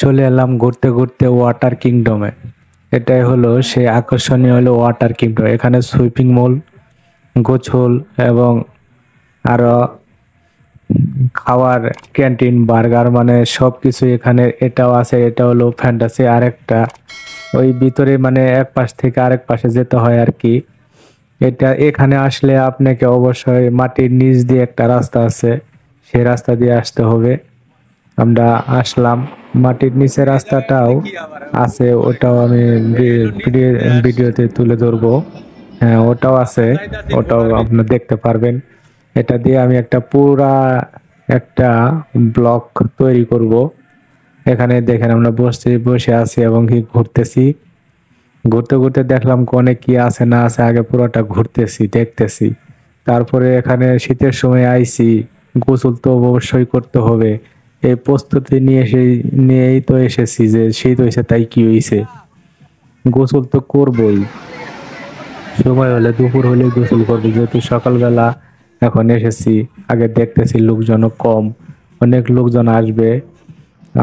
[SPEAKER 1] চলে এলাম ঘুরতে ঘুরতে ওয়াটার কিংডমে। এটাই হলো সেই আকর্ষণীয় হলো ওয়াটার কিংডম। এখানে সুইপিং মল, গোসল এবং আরো খাওয়ার ক্যান্টিন, বার্গার, মানে সবকিছু এখানে। এটাও আছে, এটা হলো ফ্যান্টাসি। আরেকটা ওই ভিতরে মানে এক পাশ থেকে আরেক পাশে যেতে হয় আর কি। এটা এখানে আসলে আপনাকে অবশ্যই মাটির নিচ দিয়ে একটা রাস্তা আছে, সেই রাস্তা দিয়ে আসতে হবে। আমরা আসলাম, মাটির নিচে রাস্তাটাও আছে, ওটাও আমি ভিডিওতে তুলে ধরবো। হ্যাঁ, ওটাও আছে, ওটাও আপনি দেখতে পারবেন। এটা দিয়ে আমি একটা পুরা একটা ব্লক তৈরি করব। এখানে দেখেন আমরা বসে আছি এবং কি ঘুরতেছি। ঘুরতে ঘুরতে দেখলাম কোনে কি আছে না আছে, আগে পুরোটা ঘুরতেছি দেখতেছি। তারপরে এখানে শীতের সময় আইছি, গোসল তো অবশ্যই করতে হবে। এই প্রস্তুতি নিয়েই তো এসেছি, যে শীত হয়েছে তাই কি হয়েছে, গোসল তো করবই। সময় হলে দুপুর হলে গোসল করবো, যেহেতু সকালবেলা এখন এসেছি। আগে দেখতেছি লোকজন কম, অনেক লোকজন আসবে,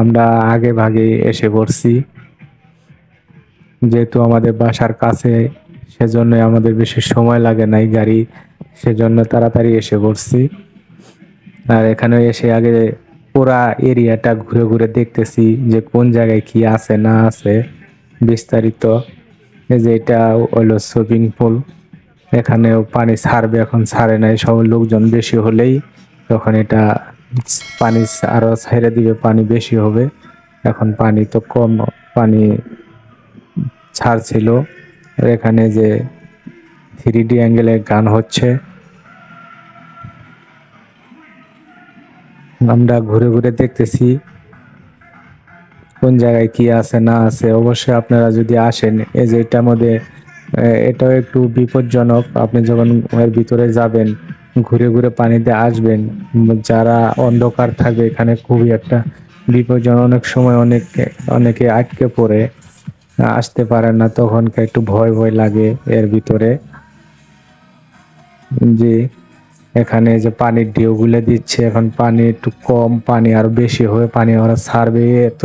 [SPEAKER 1] আমরা আগে ভাগে এসে পড়ছি। যেহেতু আমাদের বাসার কাছে, সেজন্য আমাদের বেশি সময় লাগে নাই গাড়ি, সেজন্য তাড়াতাড়ি এসে পড়ছি। আর এখানে এসে আগে পুরা এরিয়াটা ঘুরে ঘুরে দেখতেছি যে কোন জায়গায় কি আছে না আছে বিস্তারিত। এই যে এটা হলো সুইমিং পুল, এখানেও পানি ছাড়বে, এখন ছাড়ে নাই। সব লোকজন বেশি হলেই তখন এটা পানি আরো ছেড়ে দিবে, পানি বেশি হবে। এখন পানি তো কম, পানি ছাড়ছিল। আর এখানে যে 3D অ্যাঙ্গেলে গান হচ্ছে, আমরা ঘুরে ঘুরে দেখতেছি কোন জায়গায় কি আছে না আছে। অবশ্যই আপনারা যদি আসেন, এই যে এটার মধ্যে এটাও একটু বিপজ্জনক। আপনি যখন এর ভিতরে যাবেন, ঘুরে ঘুরে পানিতে আসবেন, যারা অন্ধকার থাকবে এখানে খুবই একটা বিপজ্জনক। অনেক সময় অনেকে আটকে পড়ে আসতে পারে না, তখন একটু ভয় ভয় লাগে এর ভিতরে। যে এখানে যে পানির ঢেউগুলো দিচ্ছে, এখন পানি একটু কম, পানি আরো বেশি হয়ে পানি ওরা ছাড়বে। এত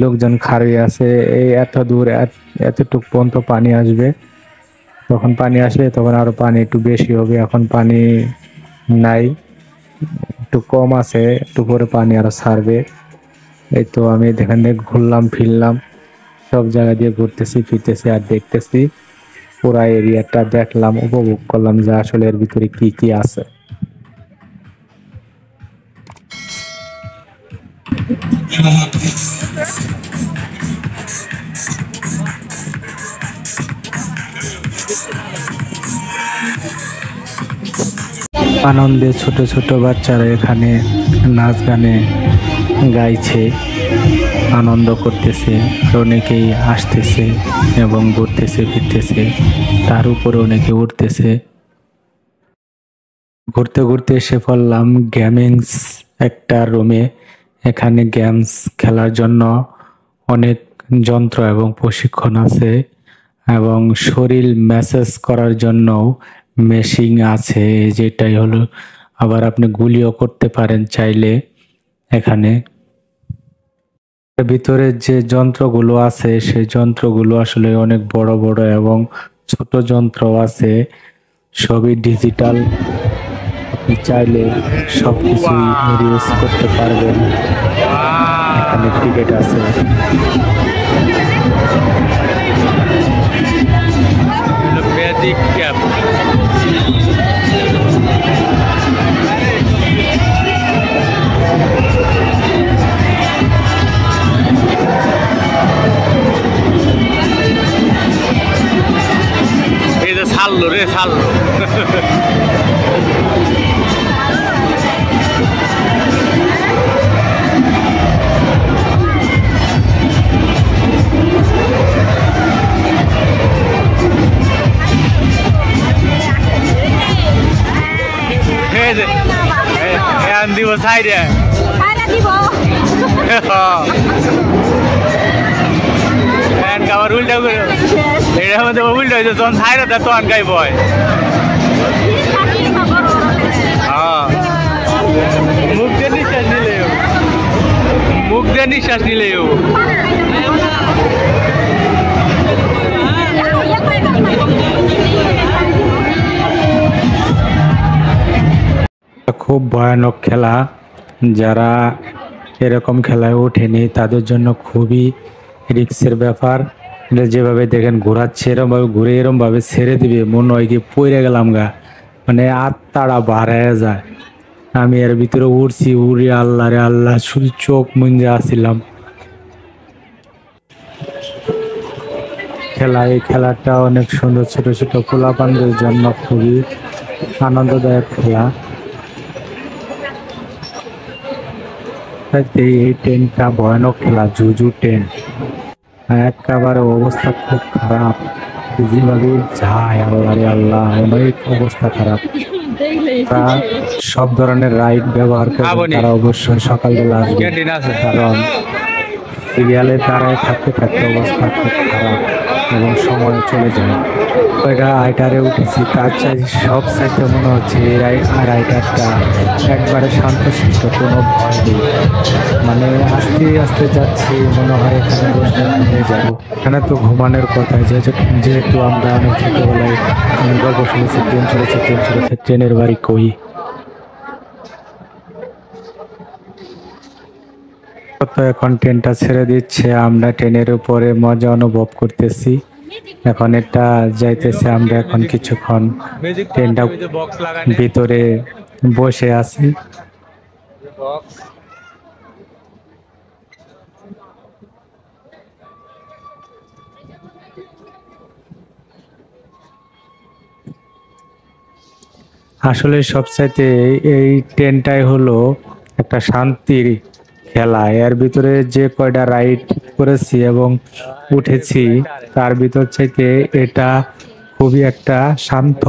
[SPEAKER 1] লোকজন খাড়িয়ে আছে, এই এত দূর এতটুকু পর্যন্ত পানি আসবে। তখন পানি আসলে তখন আরো পানি একটু বেশি হবে। এখন পানি নাই, একটু কম আছে, একটু পরে পানি আরো ছাড়বে। এই তো আমি এখানে ঘুরলাম ফিরলাম, সব জায়গা দিয়ে ঘুরতেছি ফিরতেছি আর দেখতেছি। পুরা এরিয়াটা দেখলাম, উপভোগ করলাম যে আসলে এর ভিতরে কি কি আছে। আনন্দে ছোট ছোট বাচ্চারা এখানে নাচ গানে গাইছে, আনন্দ করতেছে। আর অনেকেই আসতেছে এবং ঘুরতেছে ফিরতেছে, তার উপরে অনেকে উঠতেছে। ঘুরতে ঘুরতে এসে পড়লাম গেমিংস একটা রুমে। এখানে গেমস খেলার জন্য অনেক যন্ত্র এবং প্রশিক্ষণ আছে। এবং শরীর ম্যাসাজ করার জন্য মেশিন আছে, যেটাই হলো। আবার আপনি গুলিও করতে পারেন চাইলে। এখানে ভিতরে যে যন্ত্রগুলো আছে সেই যন্ত্রগুলো আসলে অনেক বড় বড় এবং ছোট যন্ত্র আছে, সবই ডিজিটাল। আপনি চাইলে সবকিছুই ইউজ করতে পারবেন। এখানে টিকিট আছে।
[SPEAKER 2] Magic cap. এই যে ছাড়লো রে, ছাড়লো। দিব সাইডে আবার উল্টা করে এটার মধ্যে উল্টা হয়েছে, তখন সাইডে দেয় তখন গাই বয়। মুখ দিয়ে নিঃশ্বাস নিলে, মুখ দিয়ে নিঃশ্বাস নিলেও
[SPEAKER 1] খুব ভয়ানক খেলা। যারা এরকম খেলায় ওঠেনি তাদের জন্য খুবই রিস্কের ব্যাপার। এটা যেভাবে দেখেন ঘোরাচ্ছে, এরম ভাবে ঘুরে এরম ভাবে ছেড়ে দিবে, মনে হয় কি পড়ে গেলাম গা, মানে আত্মাটা বাড়ায় যায়। আমি এর ভিতরে উড়ছি, উড়ে আল্লাহ রে আল্লাহ, শুধু চোখ মুঞ্জে আসছিলাম। এই খেলাটা অনেক সুন্দর, ছোট ছোট পোলাপানদের জন্য খুবই আনন্দদায়ক খেলা। এই ট্রেনটা ভয়ানক খেলা, জুজু ট্রেন। একেবারে অবস্থা খুব খারাপ, যেভাবে যায় আল্লাহ রে আল্লাহ, অনেক অবস্থা খারাপ। সব ধরনের রাইড ব্যবহার করে তারা অবশ্যই সকালবেলা আসবে, কারণ সিরিয়ালে দাঁড়ায় থাকতে থাকতে অবস্থা খুব খারাপ এবং সময় চলে যায়। ওইটা রাইডারে উঠেছি, তার চাই সব চাইতে মনে হচ্ছে এই রাইডারটা একবারে শান্তশিষ্ট, কোনো ভয় নেই। মানে আস্তে আস্তে যাচ্ছি, মনে হয় এখানে বসে ঘুমিয়ে যাবো। এখানে তো ঘুমানোর কথা, যেহেতু আমরা অনেক ছোটবেলায় গল্প শুনেছি, ট্রেন চলেছে ট্রেনের বাড়ি কই। তো এখন ট্রেনটা ছেড়ে দিচ্ছে, আমরা ট্রেনের উপরে মজা অনুভব করতেছি। এখন এটা যাইতেছে, আমরা এখন কিছুক্ষণ ট্রেনটা ভিতরে বসে আছি। আসলে সবচাইতে এই ট্রেনটাই হলো একটা শান্তির খেলা। এর ভিতরে যে কয়টা রাইড করেছি এবং উঠেছি তার ভিতর থেকে এটা খুবই একটা শান্ত।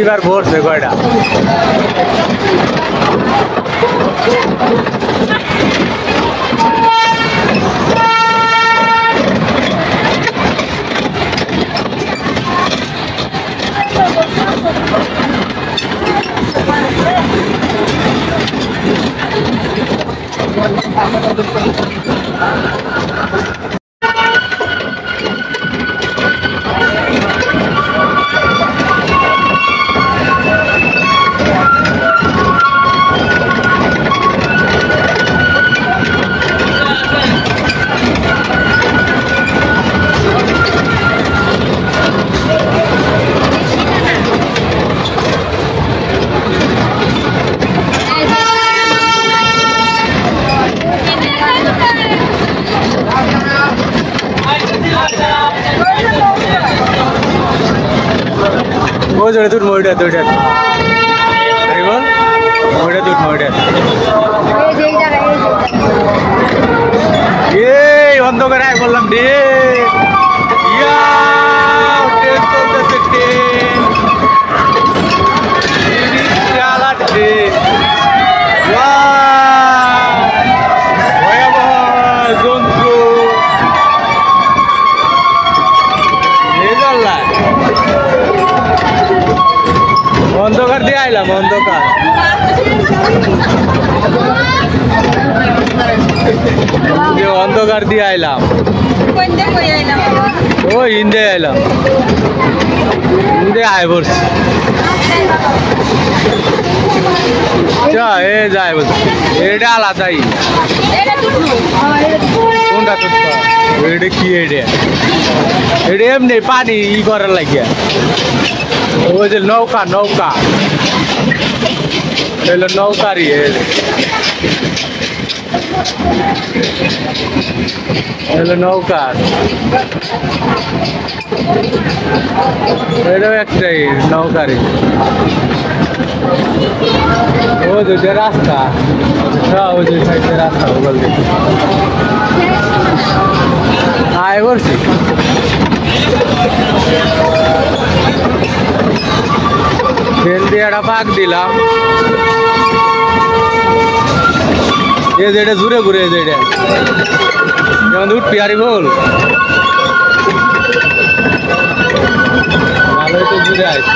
[SPEAKER 2] এবার ভরছে কয়টা ওই জোরে তুই মইটা দুইটা আরে বল মইটা তুই মইটা এই অন্ধকারে আয় বললাম রে ইয়া ট্রেন চলতেছে ট্রেন চালা ট্রেন ভয়াবহ জন্তু অন্ধকার দিয়ে আইলাম অন্ধকার অন্ধকার দিয়ে আইলাম ও হিন্দে আইলাম হিন্দে আয় পড়ছি এ যায় বলছি এটা আলাদাই কোনটা তুটকা এটা কি এটা এটা এমনি পানি ই করার লাগিয়া ওই যে নৌকা নৌকা এলো নৌকারই এলো নৌকার এটাও একটাই নৌকারই ও যে রাস্তা ওই যে সাইডে রাস্তা ওগুলো দেখি আয় বলছি ট্রেন দিয়ে একটা পাক দিলাম এই যে এটা ঘুরে ঘুরে এই যে এটা যেমন উঠবি আরি বল ভালোই তো ঘুরে আসছে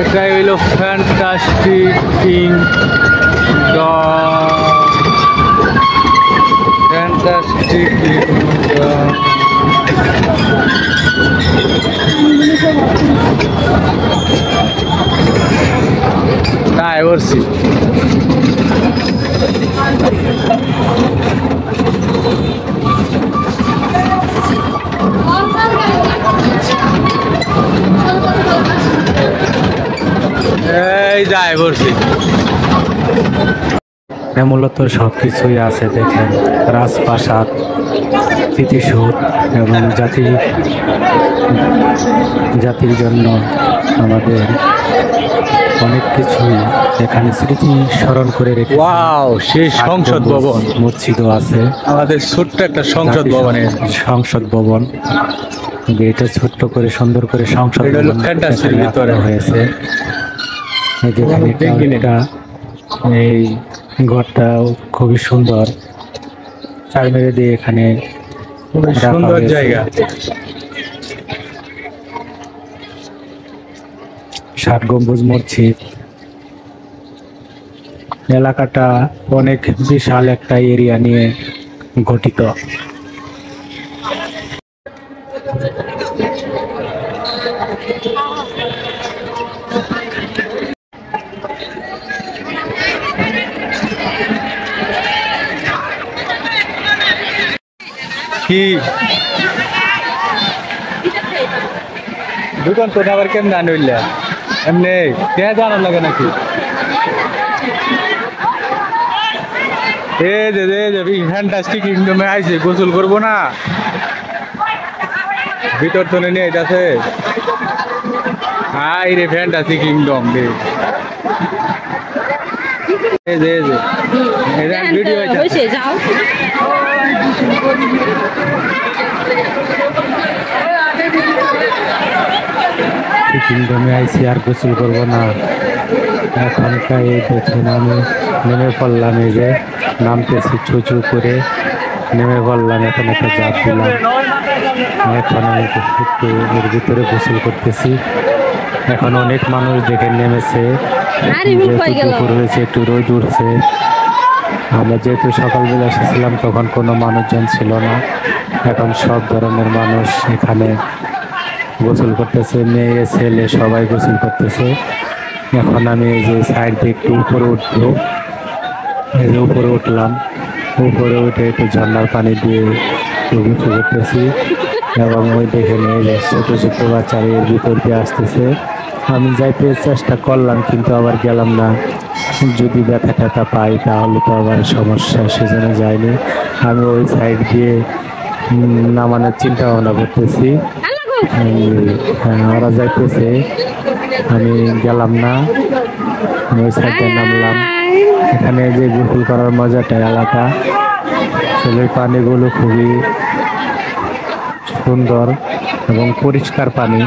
[SPEAKER 2] এটাই হইল ফ্যান্টাস্টিক কিংডম ফ্যান্টাস্টিক কিংডম তাই বলছি এই যাই বলছি
[SPEAKER 1] মূলত সবকিছুই আছে দেখেন, রাজপ্রাসাদ, স্মৃতিসৌধ এবং জাতির জন্য আমাদের অনেক কিছুই এখানে স্মৃতি স্মরণ করে রেখে।
[SPEAKER 2] ওয়াও, সেই সংসদ ভবন,
[SPEAKER 1] মসজিদও আছে
[SPEAKER 2] আমাদের ছোট্ট একটা সংসদ ভবনে,
[SPEAKER 1] সংসদ ভবন। এটা ছোট্ট করে সুন্দর করে সংসদ ভবন হয়েছে। এই ঘরটাও খুবই সুন্দর, চার মেরে দিয়ে এখানে
[SPEAKER 2] সুন্দর জায়গা।
[SPEAKER 1] 7 গম্বুজ মসজিদ। এলাকাটা অনেক বিশাল একটা এরিয়া নিয়ে গঠিত।
[SPEAKER 2] কি দোকান তো আবার কেমন আনইলে এমনি কে জানার লাগে নাকি? এই যে ফ্যান্টাস্টিক কিংডমে আইছে, গোসল করবো না, ভিতর তো নিয়ে যাচ্ছে। হাই রে ফ্যান্টাস্টিক কিংডম রে, ভিডিও
[SPEAKER 1] কিংডমে আইসি আর গোসল করবো না। এখনকার এই দেখেন আমি নেমে পড়লাম, এই যে নামতেছি চুচু করে নেমে পড়লাম, এখন একটা জাপ দিলাম। এখন আমি একটু এর ভিতরে গোসল করতেছি। এখন অনেক মানুষ দেখে নেমেছে, দুপুর হয়েছে, একটু রোদ উঠছে। আমরা যেহেতু সকালবেলা এসেছিলাম তখন কোনো মানুষজন ছিল না, এখন সব ধরনের মানুষ এখানে গোসল করতেছে, মেয়ে ছেলে সবাই গোসল করতেছে। এখন আমি এই যে সাইড দিয়ে একটু উপরে উঠবো, এই যে উপরে উঠলাম, উপরে উঠে একটু ঝর্ণার পানি দিয়ে গোসল করতেছি। এবং ওই দেখে নিয়ে যে ছোটো ছোটো বাচ্চারা এর ভিতর দিয়ে আসতেছে। আমি যাইতে চেষ্টা করলাম কিন্তু আবার গেলাম না, যদি ব্যথা ট্যাথা পাই তাহলে তো আবার সমস্যা, সেজন্য যাইনি। আমি ওই সাইড দিয়ে নামানোর চিন্তা ভাবনা করতেছি। হ্যাঁ, ওরা যাইতেছে, আমি গেলাম না, আমি ওই সাইডে নামলাম। এখানে যে গোসল করার মজাটা আলাদা, সেলের পানিগুলো খুবই সুন্দর এবং পরিষ্কার পানি।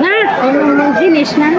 [SPEAKER 4] না কোনো জিনিস না।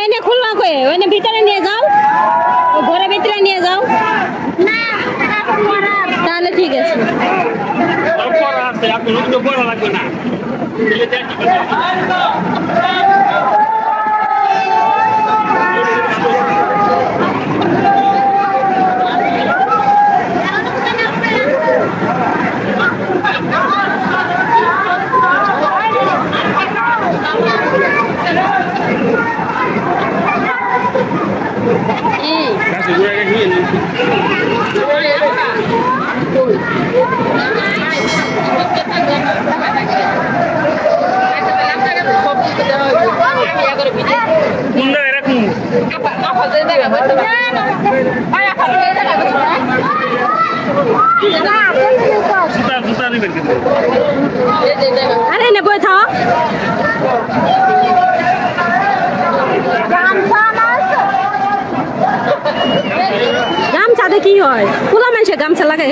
[SPEAKER 4] এনে খুলনা কয়ে ওনে ভিতরে নিয়ে যাও, ঘরের ভিতরে নিয়ে যাও। তাহলে ঠিক আছে। আরে নে বই থাও। গামছা কি হয়? খোলা মানুষে গামছা লাগে।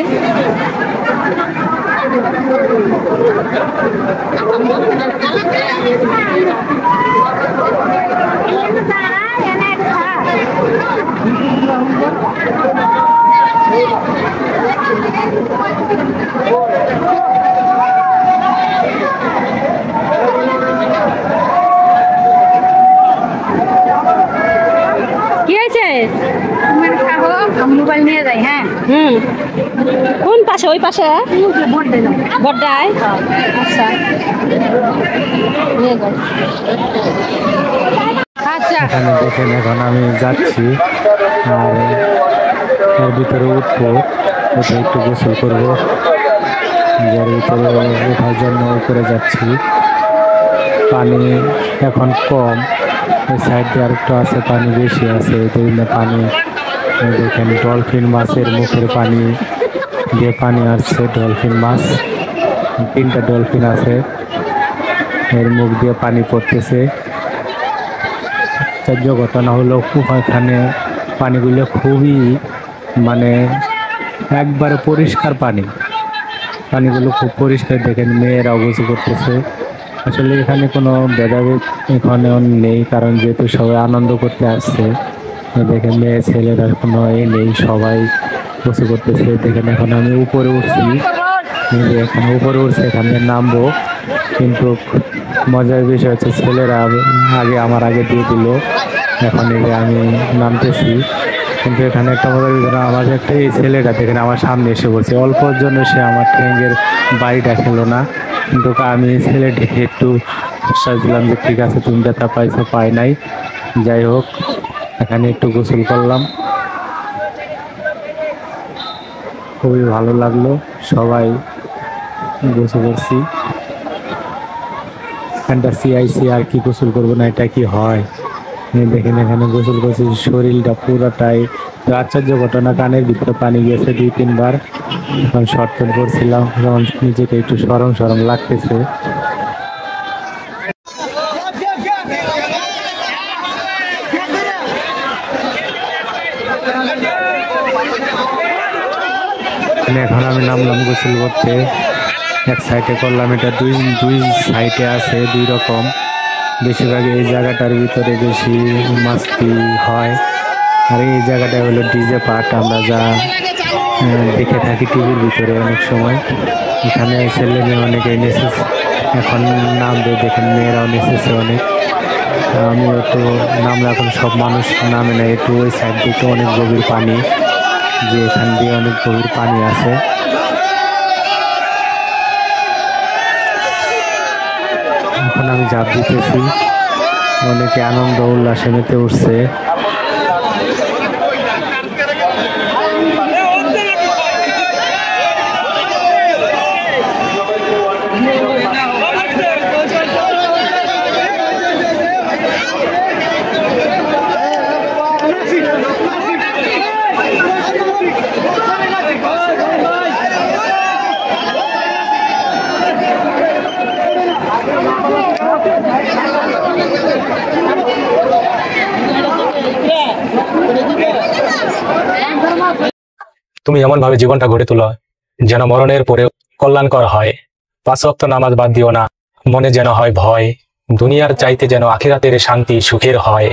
[SPEAKER 4] কি হয়েছে?
[SPEAKER 5] মোবাইল নিয়ে যাই। হ্যাঁ,
[SPEAKER 4] কোন পাশে? ওই পাশে বড্ডায়। আচ্ছা, নিয়ে যাও। আচ্ছা,
[SPEAKER 1] এখানে দেখেন এখন আমি যাচ্ছি আর এর ভিতরে উঠবো, উঠে একটু গোসল করবো। যার ভিতরে ওঠার জন্য উপরে যাচ্ছি। পানি এখন কম, ওই সাইড দিয়ে আর একটু আছে, পানি বেশি আছে। বিভিন্ন পানি দেখেন, ডলফিন মাছের মুখের পানি দিয়ে পানি আসছে। ডলফিন মাছ, 3টা ডলফিন আছে, এর মুখ দিয়ে পানি পড়তেছে। আশ্চর্য ঘটনা হলো এখানে পানিগুলো খুবই মানে একবারে পরিষ্কার পানি, পানিগুলো খুব পরিষ্কার। দেখেন মেয়েরা গোসল করতেছে। আসলে এখানে কোনো ভেদাভেদ এখানে নেই, কারণ যেহেতু সবাই আনন্দ করতে আসছে। দেখেন মেয়ে ছেলেরা কোনো নেই, সবাই গোসল করতেছে। দেখেন এখন আমি উপরে উঠছি, এখানে উপরে উঠছে, এখানে নামবো। কিন্তু মজার বিষয় হচ্ছে ছেলেরা আমার আগে দিয়ে দিল, এখন এই যে আমি নামতেছি। কিন্তু এখানে একটা মজার বিষয়, আমার একটা এই ছেলেটা দেখেন আমার সামনে এসে বলছে, অল্পর জন্য সে আমার ঠ্যাঙ্গের বাড়িটা খেলো না। কিন্তু আমি ছেলেটিকে একটু আশ্বাস দিলাম যে ঠিক আছে, তুমি ব্যথা পাইছো, পাই নাই। যাই হোক, এখানে একটু গোসল করলাম, খুবই ভালো লাগলো। সবাই গোসল করছি, এখানটা সিআইসি আর কি গোসল করবো না, এটা কি হয়? দেখেন এখানে গোসল করছি, শরীরটা পুরোটাই। আশ্চর্য ঘটনা, কানের ভিতরে পানি গেছে 2-3 বার। এখন শর্টকাট করছিলাম, যেমন নিজেকে একটু সরম সরম লাগতেছে। এখন আমি নামলাম গোসল করতে। এক সাইডে করলাম, এটা দুই সাইডে আছে 2 রকম। বেশিরভাগ এই জায়গাটার ভিতরে বেশি মাস্তি হয়, আর এই জায়গাটা হলো ডিজে পার্ট, আমরা যা দেখে থাকি টিভির ভিতরে অনেক সময়। এখানে ছেলে মেয়ে অনেকে নেচেছে, এখন নামবে। দেখেন মেয়েরাও নেচেছে অনেক। আমিও তো নামলে, এখন সব মানুষ নামে না, একটু ওই সাইড দিকে অনেক গভীর পানি, যে এখান দিয়ে অনেক গভীর পানি আছে। এখন আমি ঝাঁপ দিতেছি, অনেকে আনন্দ উল্লাসে মেতে উঠছে।
[SPEAKER 3] তুমি এমন ভাবে জীবনটা গড়ে তোলো যেন মরণের পরেও কল্যাণকর হয়। 5 ওয়াক্ত নামাজ বাদ দিও না, মনে যেন হয় ভয়। দুনিয়ার চাইতে যেন আখিরাতের শান্তি সুখের হয়।